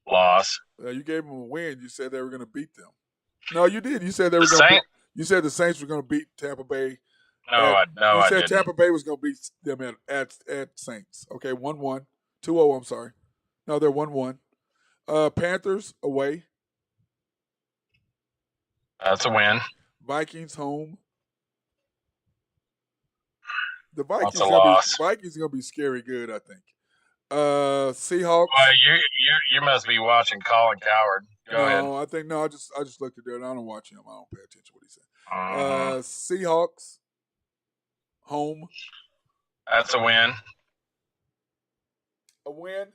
Loss. You gave them a win. You said they were going to beat them. No, you did. You said they were going to. You said the Saints were going to beat Tampa Bay. You said Tampa Bay was going to beat them at Saints. Okay, 1-1. 2-0, I'm sorry. No, they're 1-1. Panthers away. That's a win. Vikings home. The That's a loss. Vikings are going to be scary good, I think. Seahawks. Well, you must be watching Colin Coward. Go ahead. I just looked at that. I don't watch him. I don't pay attention to what he said. Seahawks home. That's a win. A win.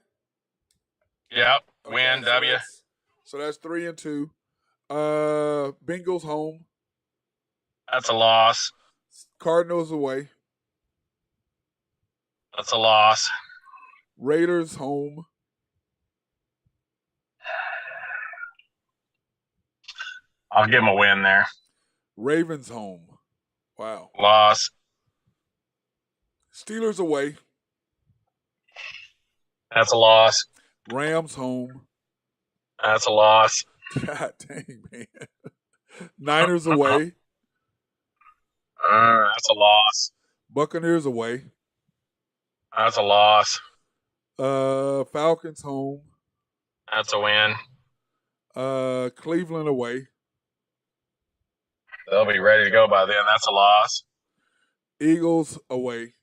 Yep. Okay, win. W. So that's 3-2. Bengals home. That's a loss. Cardinals away. That's a loss. Raiders home. I'll give them a win there. Ravens home. Wow. Loss. Steelers away. That's a loss. Rams home. That's a loss. God dang, man. Niners away. That's a loss. Buccaneers away. That's a loss. Falcons home. That's a win. Cleveland away. They'll be ready to go by then. That's a loss. Eagles away.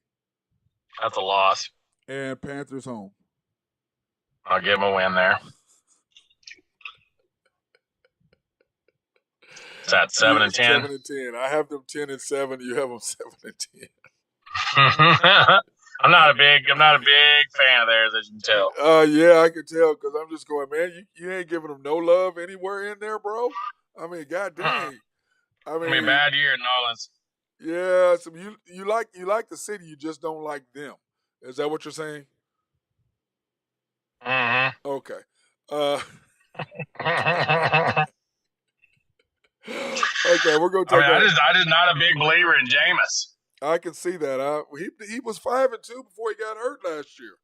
That's a loss. And Panthers home. I'll give them a win there. It's at 7-10. 7-10. I have them 10-7. You have them 7-10. I'm not a big fan of theirs, as you can tell. Yeah, I can tell because I'm just going, man. You ain't giving them no love anywhere in there, bro. I mean, god dang. I mean, bad year in New Orleans. Yeah, so you like the city, you just don't like them. Is that what you're saying? Mm-hmm. Okay. Okay, we're gonna take. I just not a big believer in Jameis. I can see that. He was 5-2 before he got hurt last year,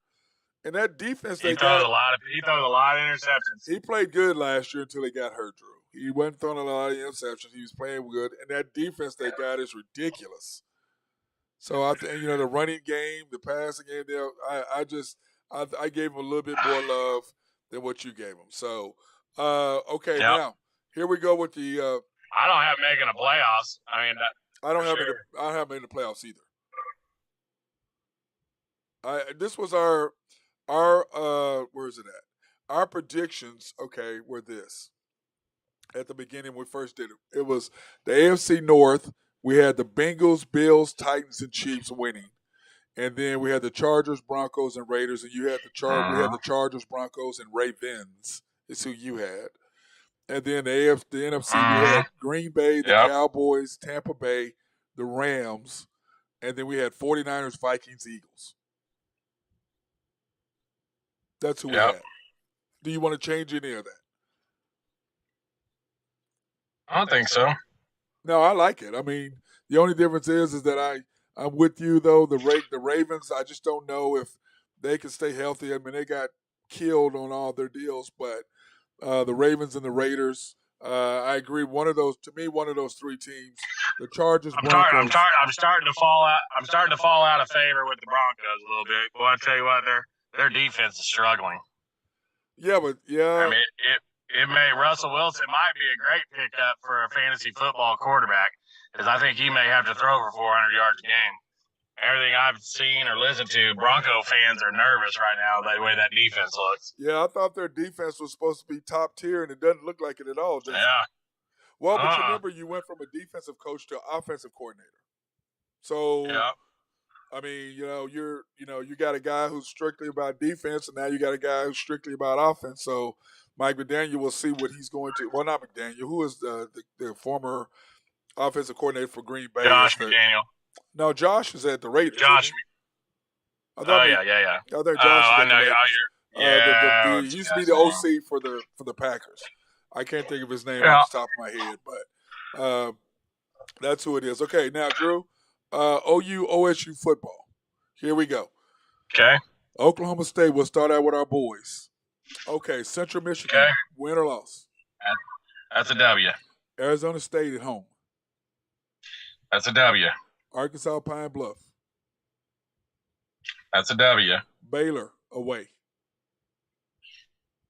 and that defense he throws a lot of interceptions. He played good last year until he got hurt, Drew. He wasn't throwing a lot of interceptions. He was playing good, and that defense they got is ridiculous. So I think the running game, the passing game. I gave him a little bit more love than what you gave him. So okay, now here we go with the. I don't have him making the playoffs. I mean, I don't have him in the playoffs either. This was our where is it at? Our predictions, okay, were this. At the beginning when we first did it. It was the AFC North. We had the Bengals, Bills, Titans, and Chiefs winning. And then we had the Chargers, Broncos, and Raiders. And you had we had the Chargers, Broncos, and Ravens is who you had. And then the NFC, we had Green Bay, the Cowboys, Tampa Bay, the Rams, and then we had 49ers, Vikings, Eagles. That's who we had. Do you want to change any of that? I don't think so. No, I like it. I mean, the only difference is that I'm with you, though. The Ravens, I just don't know if they can stay healthy. I mean, they got killed on all their deals, but the Ravens and the Raiders, I agree. One of those three teams The Chargers, I'm Broncos. starting to fall out. I'm starting to fall out of favor with the Broncos a little bit. Well, I tell you what, their defense is struggling. Yeah, but I mean, it may Russell Wilson might be a great pickup for a fantasy football quarterback because I think he may have to throw for 400 yards a game. Everything I've seen or listened to, Bronco fans are nervous right now the way that defense looks. Yeah, I thought their defense was supposed to be top tier, and it doesn't look like it at all, does it? Well, but remember, you went from a defensive coach to an offensive coordinator. So, I mean, you got a guy who's strictly about defense, and now you got a guy who's strictly about offense. So, Mike McDaniel will see what he's going to. Well, not McDaniel. Who is the former offensive coordinator for Green Bay? Josh McDaniel. No, Josh is at the Raiders. Josh. I yeah. I thought Josh is at the Raiders. He used to be the OC for the Packers. I can't think of his name off the top of my head, but that's who it is. Okay, now Drew, OU OSU football. Here we go. Okay. Oklahoma State. We'll start out with our boys. Okay, Central Michigan. Okay. Win or loss? That's a W. Arizona State at home. That's a W. Arkansas Pine Bluff. That's a W. Baylor away.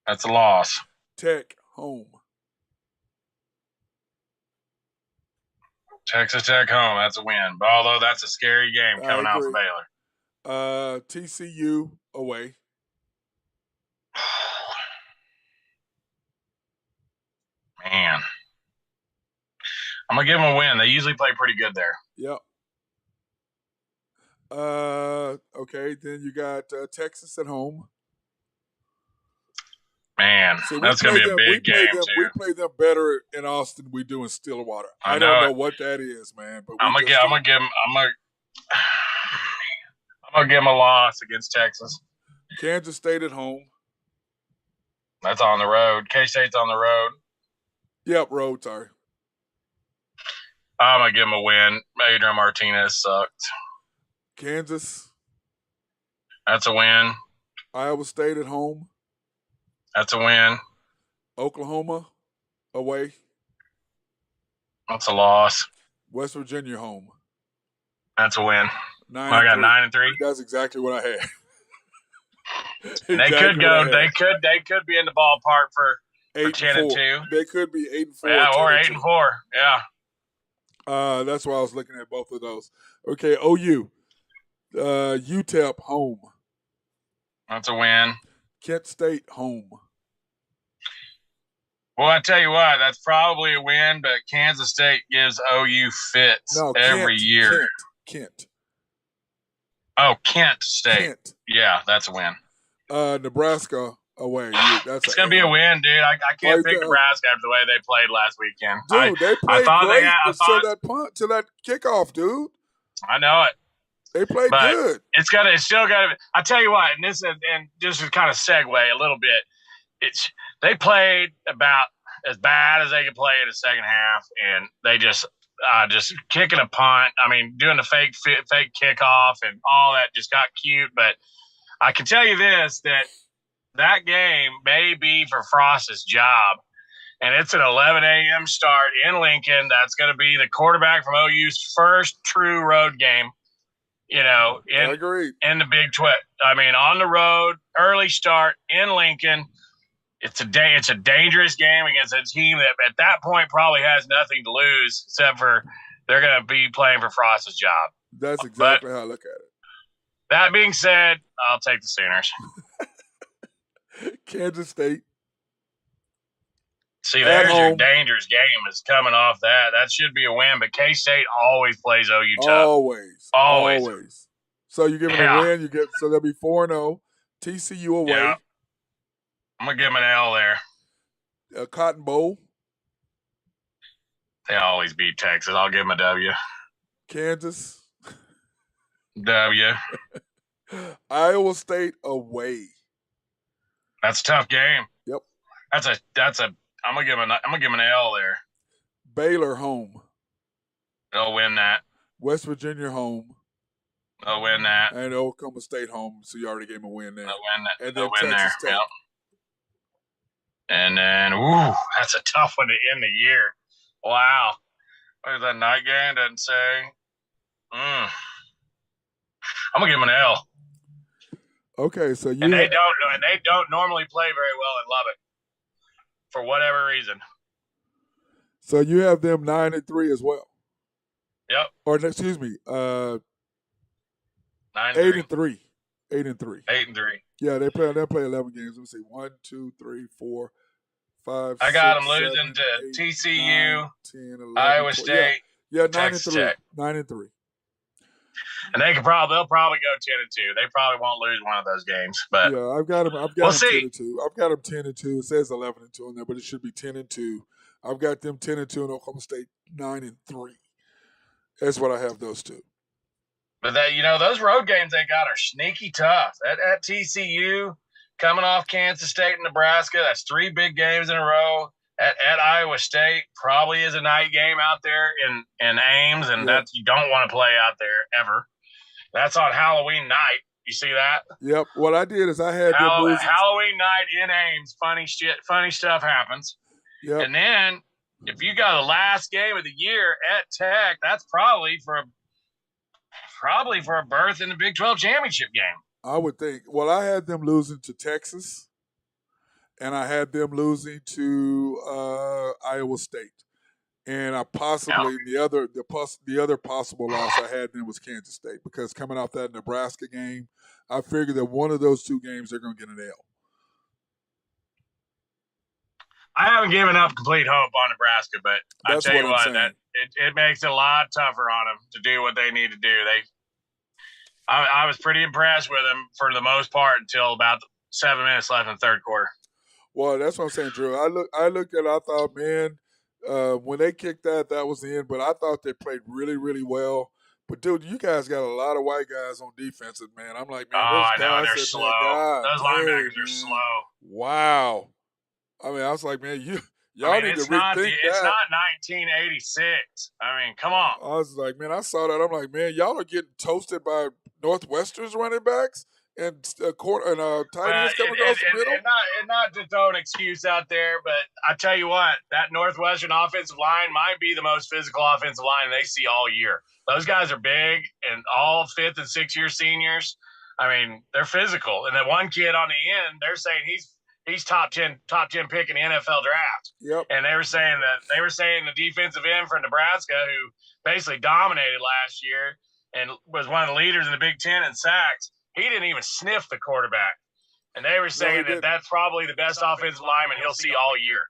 That's a loss. Tech home. Texas Tech home. That's a win. But although that's a scary game coming out from Baylor. TCU away. Man. I'm going to give them a win. They usually play pretty good there. Yep. Okay, then you got Texas at home. Man, that's going to be a big game, too. We play them better in Austin than we do in Stillwater. I don't know what that is, man. But I'm gonna give them a loss against Texas. Kansas State at home. That's on the road. K-State's on the road. Yep, road, sorry. I'm going to give them a win. Adrian Martinez sucked. Kansas. That's a win. Iowa State at home. That's a win. Oklahoma away. That's a loss. West Virginia home. That's a win. I got 9-3. That's exactly what I had. They could go. They could be in the ballpark for 10-2. They could be 8-4. Yeah, or 8-4. Yeah. That's why I was looking at both of those. Okay, OU. UTEP home. That's a win. Kent State home. Well, I tell you what, that's probably a win, but Kansas State gives OU fits every year. Kent. Oh, Kent State. Kent. Yeah, that's a win. Nebraska away. It's going to be a win, dude. I can't pick Nebraska after the way they played last weekend. Dude, they played great until that kickoff, dude. I know it. They played good. It's still got to. I tell you what, and just to kind of segue a little bit, they played about as bad as they could play in the second half, and they just kicking a punt. I mean, doing the fake kickoff and all that just got cute. But I can tell you this, that game may be for Frost's job, and it's an 11 a.m. start in Lincoln. That's going to be the quarterback from OU's first true road game. In the Big 12. I mean, on the road, early start in Lincoln. It's a dangerous game against a team that at that point probably has nothing to lose except for they're going to be playing for Frost's job. That's exactly how I look at it. That being said, I'll take the Sooners. Kansas State. See, there's your dangerous game is coming off that. That should be a win, but K-State always plays OU tough. Always. So you give them a win, so they'll be 4-0. TCU away. Yeah. I'm going to give them an L there. Cotton Bowl. They always beat Texas. I'll give them a W. Kansas. W. Iowa State away. That's a tough game. Yep. I'm gonna give him an L there. Baylor home. They'll win that. West Virginia home. They'll win that. And Oklahoma State home. So you already gave them a win there. They'll win that. And they'll then win Texas there. Tech. Yep. And then, that's a tough one to end the year. Wow. What is that night game? Doesn't say. I'm gonna give them an L. Okay, so and they don't normally play very well in Lubbock for whatever reason. So you have them 9-3 as well. Yep. Or excuse me, 9-3. 8-3. 8-3. 8-3. Yeah, they play 11 games. Let me see. 1, 2, 3, 4, 5. I got 6, them losing 7, to 8, TCU, 9, 10, 11, Iowa 12. State, Yeah, Texas 9-3. Tech. 9-3. And they'll probably go 10-2. They probably won't lose one of those games. But yeah, I've got them. We'll see. 10-2. I've got them 10-2. It says 11-2 in there, but it should be 10-2. I've got them 10-2 and Oklahoma State 9-3. That's what I have those two. But those road games they got are sneaky tough. At TCU, coming off Kansas State and Nebraska, that's 3 big games in a row. At Iowa State, probably is a night game out there in Ames, and that's you don't want to play out there ever. That's on Halloween night. You see that? Yep. What I did is I had them losing. Halloween night in Ames. Funny stuff happens. Yep. And then if you got the last game of the year at Tech, that's probably for a berth in the Big 12 championship game. I would think. Well, I had them losing to Texas, and I had them losing to Iowa State, and I possibly the other possible loss I had them was Kansas State, because coming off that Nebraska game, I figured that one of those 2 games they're going to get an L. I haven't given up complete hope on Nebraska, but I tell you what, that it makes it a lot tougher on them to do what they need to do. I was pretty impressed with them for the most part until about 7 minutes left in the third quarter. Well, that's what I'm saying, Drew. I looked at it, I thought, man, when they kicked that was the end. But I thought they played really, really well. But, dude, you guys got a lot of white guys on defense, man. I'm like, man, those guys they're slow. Those linebackers are slow. Wow. I mean, I was like, man, y'all need to rethink that. It's not 1986. I mean, come on. I was like, man, I saw that. I'm like, man, y'all are getting toasted by Northwestern's running backs and tight ends coming across the middle. And not to throw an excuse out there, but I tell you what, that Northwestern offensive line might be the most physical offensive line they see all year. Those guys are big, and all 5th and 6th year seniors. I mean, they're physical. And that one kid on the end, they're saying he's top 10 pick in the NFL draft. Yep. And they were saying the defensive end for Nebraska, who basically dominated last year and was one of the leaders in the Big Ten in sacks, he didn't even sniff the quarterback. And they were saying that that's probably the best offensive lineman he'll see all year.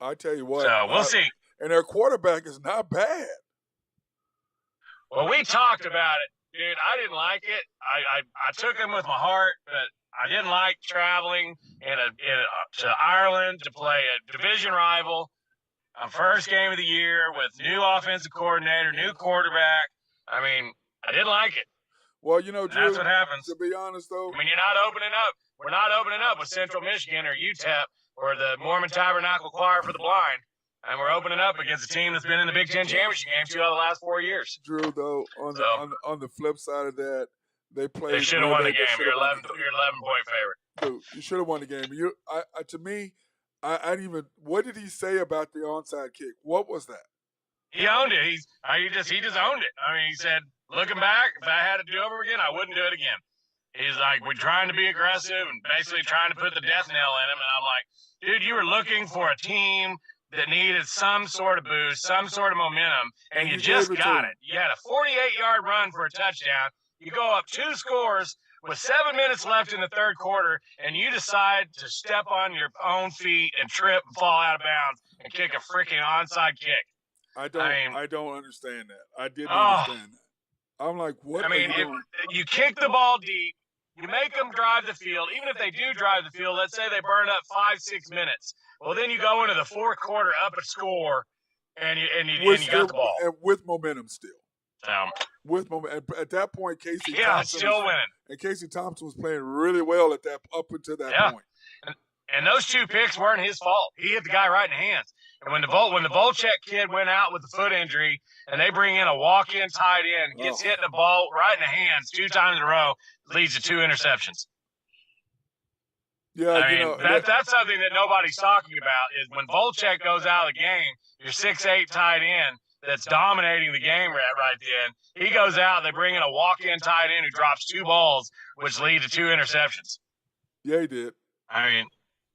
I tell you what. So we'll see. And their quarterback is not bad. Well, we talked about it, dude. I didn't like it. I took him with my heart, but I didn't like traveling to Ireland to play a division rival on first game of the year with new offensive coordinator, new quarterback. I mean, I didn't like it. Well, Drew, that's what happens. To be honest, though. I mean, you're not opening up. We're not opening up with Central Michigan or UTEP or the Mormon Tabernacle Choir for the Blind. And we're opening up against a team that's been in the Big Ten championship game 2 out of the last 4 years. Drew, though, on the flip side of that, they should have won the game. You're 11 point favorite. Dude, you should have won the game. To me, I didn't even. What did he say about the onside kick? What was that? He owned it. He just owned it. I mean, he said, looking back, if I had to do it over again, I wouldn't do it again. He's like, we're trying to be aggressive and basically trying to put the death knell in him. And I'm like, dude, you were looking for a team that needed some sort of boost, some sort of momentum, and you just got it. You had a 48-yard run for a touchdown. You go up 2 scores with 7 minutes left in the third quarter, and you decide to step on your own feet and trip and fall out of bounds and kick a freaking onside kick. I don't understand that. I didn't understand that. I'm like, what? I mean, you kick the ball deep. You make them drive the field. Even if they do drive the field, let's say they burn up 5-6 minutes. Well, then you go into the fourth quarter up a score, and you got the ball. And with momentum still. With momentum. At that point, Casey Thompson still winning. And Casey Thompson was playing really well up until that point. And those 2 picks weren't his fault. He hit the guy right in the hands. And when the Volchek kid went out with the foot injury, and they bring in a walk-in tight end, gets hit the ball right in the hands 2 times in a row, leads to 2 interceptions. Yeah, I mean, that's something that nobody's talking about is when Volchek goes out of the game, your 6'8" tight end that's dominating the game right then. He goes out. They bring in a walk-in tight end who drops 2 balls, which lead to 2 interceptions. Yeah, he did. I mean,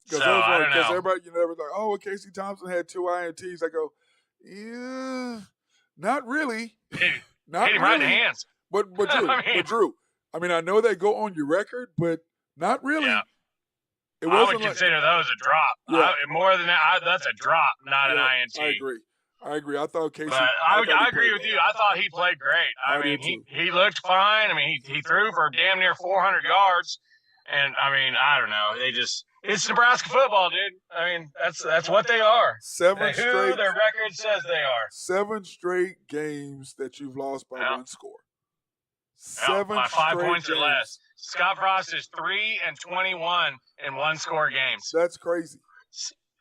so like, I don't know. Because everybody, like, oh, Casey Thompson had 2 INTs. I go, yeah, not really. Not hit him really. right in the hands. But Drew, I mean, I know they go on your record, but not really. Yeah. I would consider those a drop. Yeah. More than that, that's a drop, not an INT. I agree. I thought Casey. But I agree with you. I thought he played great. I mean, he looked fine. I mean, he threw for damn near 400 yards. And, I mean, I don't know. It's Nebraska football, dude. I mean, that's what they are. 7 straight. Who their record says they are. 7 straight games that you've lost by 1 score. 7 by 5 points games. or less. Scott Frost is 3-21 in 1-score games. That's crazy.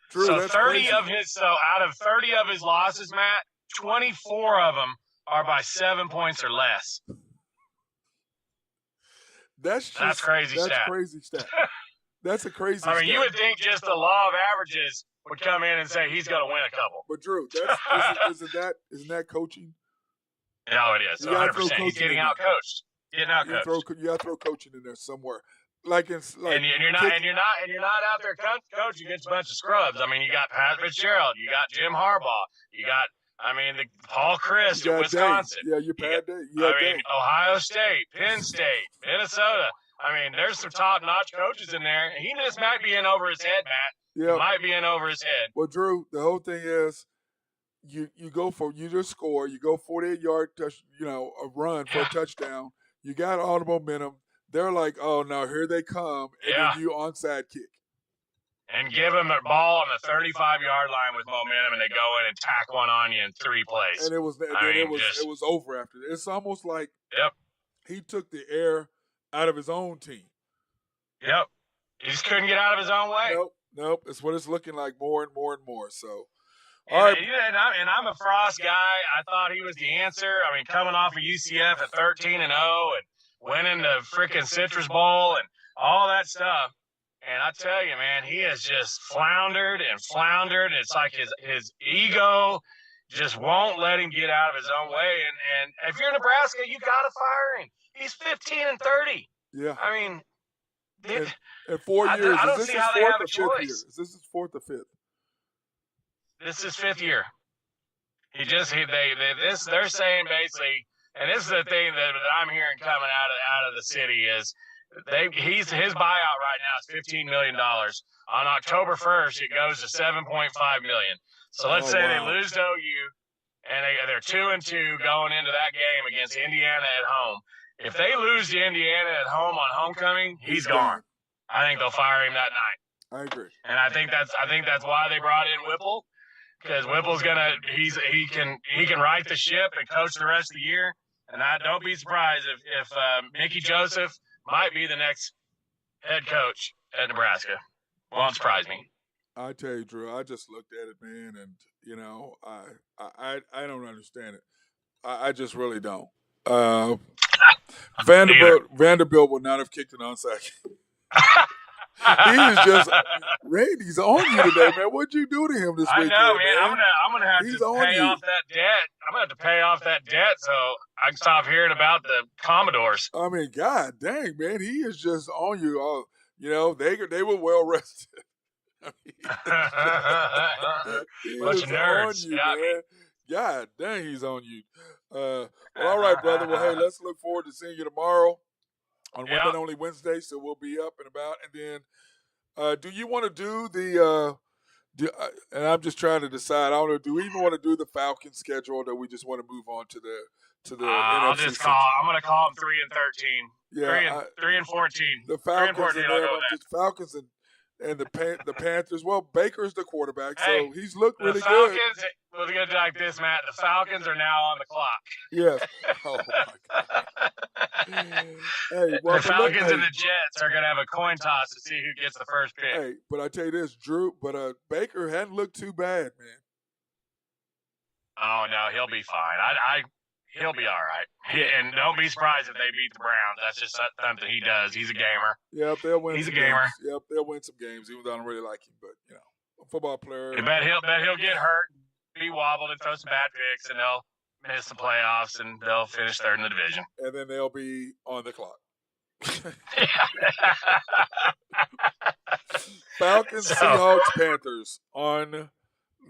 Drew, so that's 30 crazy. of his out of 30 of his losses, Matt, 24 of them are by 7 points or less. That's crazy stat. That's crazy stat. That's a crazy I mean, stat. You would think just the law of averages would come in and say he's going to win a couple. But Drew, isn't that coaching? No, it is. 100%. He's getting out coached. You got to throw coaching in there somewhere. And you're not out there coaching against a bunch of scrubs. I mean, you got Pat Fitzgerald, you got Jim Harbaugh, you got Paul Chryst of Wisconsin. Yeah, you Pat Day. Ohio State, Penn State, Minnesota. I mean, there's some top-notch coaches in there. He just might be in over his head, Matt. Yeah, he might be in over his head. Well, Drew, the whole thing is, you just score. You go 48-yard a run for a touchdown. You got all the momentum. They're like, oh, no, here they come. And then you onside kick. And give them a ball on the 35-yard line with momentum, and they go in and tack one on you in 3 plays. And it was over after that. It's almost like he took the air out of his own team. Yep. He just couldn't get out of his own way. Nope. It's what it's looking like more and more and more. So, all right. And I'm a Frost guy. I thought he was the answer. I mean, coming off of UCF at 13-0 and winning the freaking Citrus Bowl and all that stuff. And I tell you, man, he has just floundered. It's like his ego just won't let him get out of his own way. And if you're Nebraska, you got to fire him. He's 15-30. Yeah. I mean, in 4 years, I don't see how they have a choice. Is this his 4th or 5th? This is 5th year. They're saying basically, and this is the thing that I'm hearing coming out of the city is his buyout right now is $15 million. On October 1st, it goes to $7.5 million. So let's say they lose to OU, and they're 2-2 going into that game against Indiana at home. If they lose to Indiana at home on homecoming, he's gone. I think they'll fire him that night. I agree. And I think that's why they brought in Whipple, because Whipple's he can right the ship and coach the rest of the year. And I don't be surprised if Mickey Joseph might be the next head coach at Nebraska. Won't surprise me. I tell you, Drew, I just looked at it, man, and I don't understand it. I just really don't. Vanderbilt would not have kicked an onside. He's just Randy's on you today, man. What'd you do to him this weekend? I know, man. I'm gonna have to pay off that debt. I'm gonna have to pay off that debt so I can stop hearing about the Commodores. I mean, God dang, man, he is just on you. They were well rested. Bunch of nerds. Man. God dang, he's on you. Well, all right, brother. Well, hey, let's look forward to seeing you tomorrow on Women Only Wednesday. So we'll be up and about. And then, do you want to do the? And I'm just trying to decide. I don't know. Do we even want to do the Falcons schedule, or do we just want to move on to the? I'll just call. I'm going to call them 3-13. Yeah, 3-14. The Falcons 3-14, and just Falcons and the Panthers. Well, Baker's the quarterback, so he's looked really good. We'll get it like this, Matt. The Falcons are now on the clock. Yes. Oh my God. Hey, well, the Falcons and the Jets are going to have a coin toss to see who gets the first pick. Hey, but I tell you this, Drew. But Baker hadn't looked too bad, man. Oh no, he'll be fine. He'll be all right. And don't be surprised if they beat the Browns. That's just something he does. He's a gamer. Yep, they'll win. He's a gamer. Games. Yep, they'll win some games, even though I don't really like him. But a football player. I bet he'll get hurt. be wobbled and throw some bad picks, and they'll miss the playoffs, and they'll finish third in the division. And then they'll be on the clock. Falcons, Seahawks, Panthers on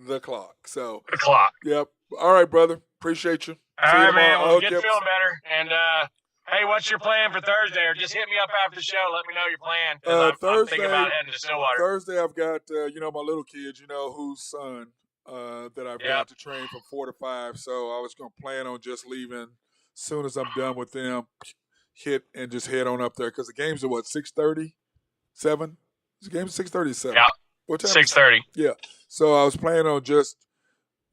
the clock. So the clock. Yep. All right, brother. Appreciate you. All right, man. Well, get feeling better. And hey, what's your plan for Thursday? Or just hit me up after the show. Let me know your plan. I'm thinking about heading to Stillwater. Thursday, I've got my little kids. Whose son that I've got to train from 4 to 5. So I was going to plan on just leaving as soon as I'm done with them. Hit and just head on up there because the games are what 6:30, 7. The game's 6:30, 7. Yeah. What time? 6:30. Yeah. So I was planning on just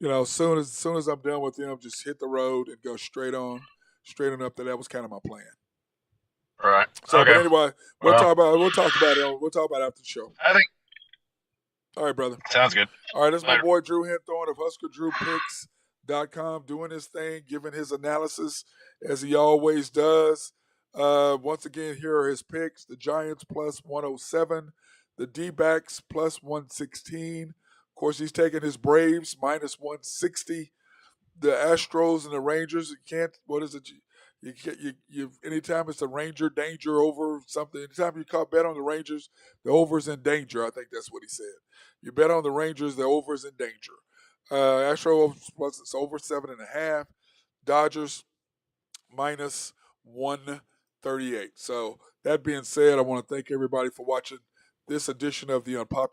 as soon as I'm done with them, just hit the road and go straight on up there. That was kind of my plan. All right. So, okay. But anyway, we'll talk about it after the show. I think. All right, brother. Sounds good. All right, this is my boy Drew Henthorne of HuskerDrewPicks.com doing his thing, giving his analysis as he always does. Once again, here are his picks: the Giants plus 107, the D-backs plus 116. Of course, he's taking his Braves minus 160. The Astros and the Rangers. You can't. What is it? You anytime it's a Ranger danger over something. Anytime you bet on the Rangers, the over's in danger. I think that's what he said. You bet on the Rangers, the over's in danger. Astros plus it's over 7.5. Dodgers minus 138. So that being said, I want to thank everybody for watching this edition of the Unpopular.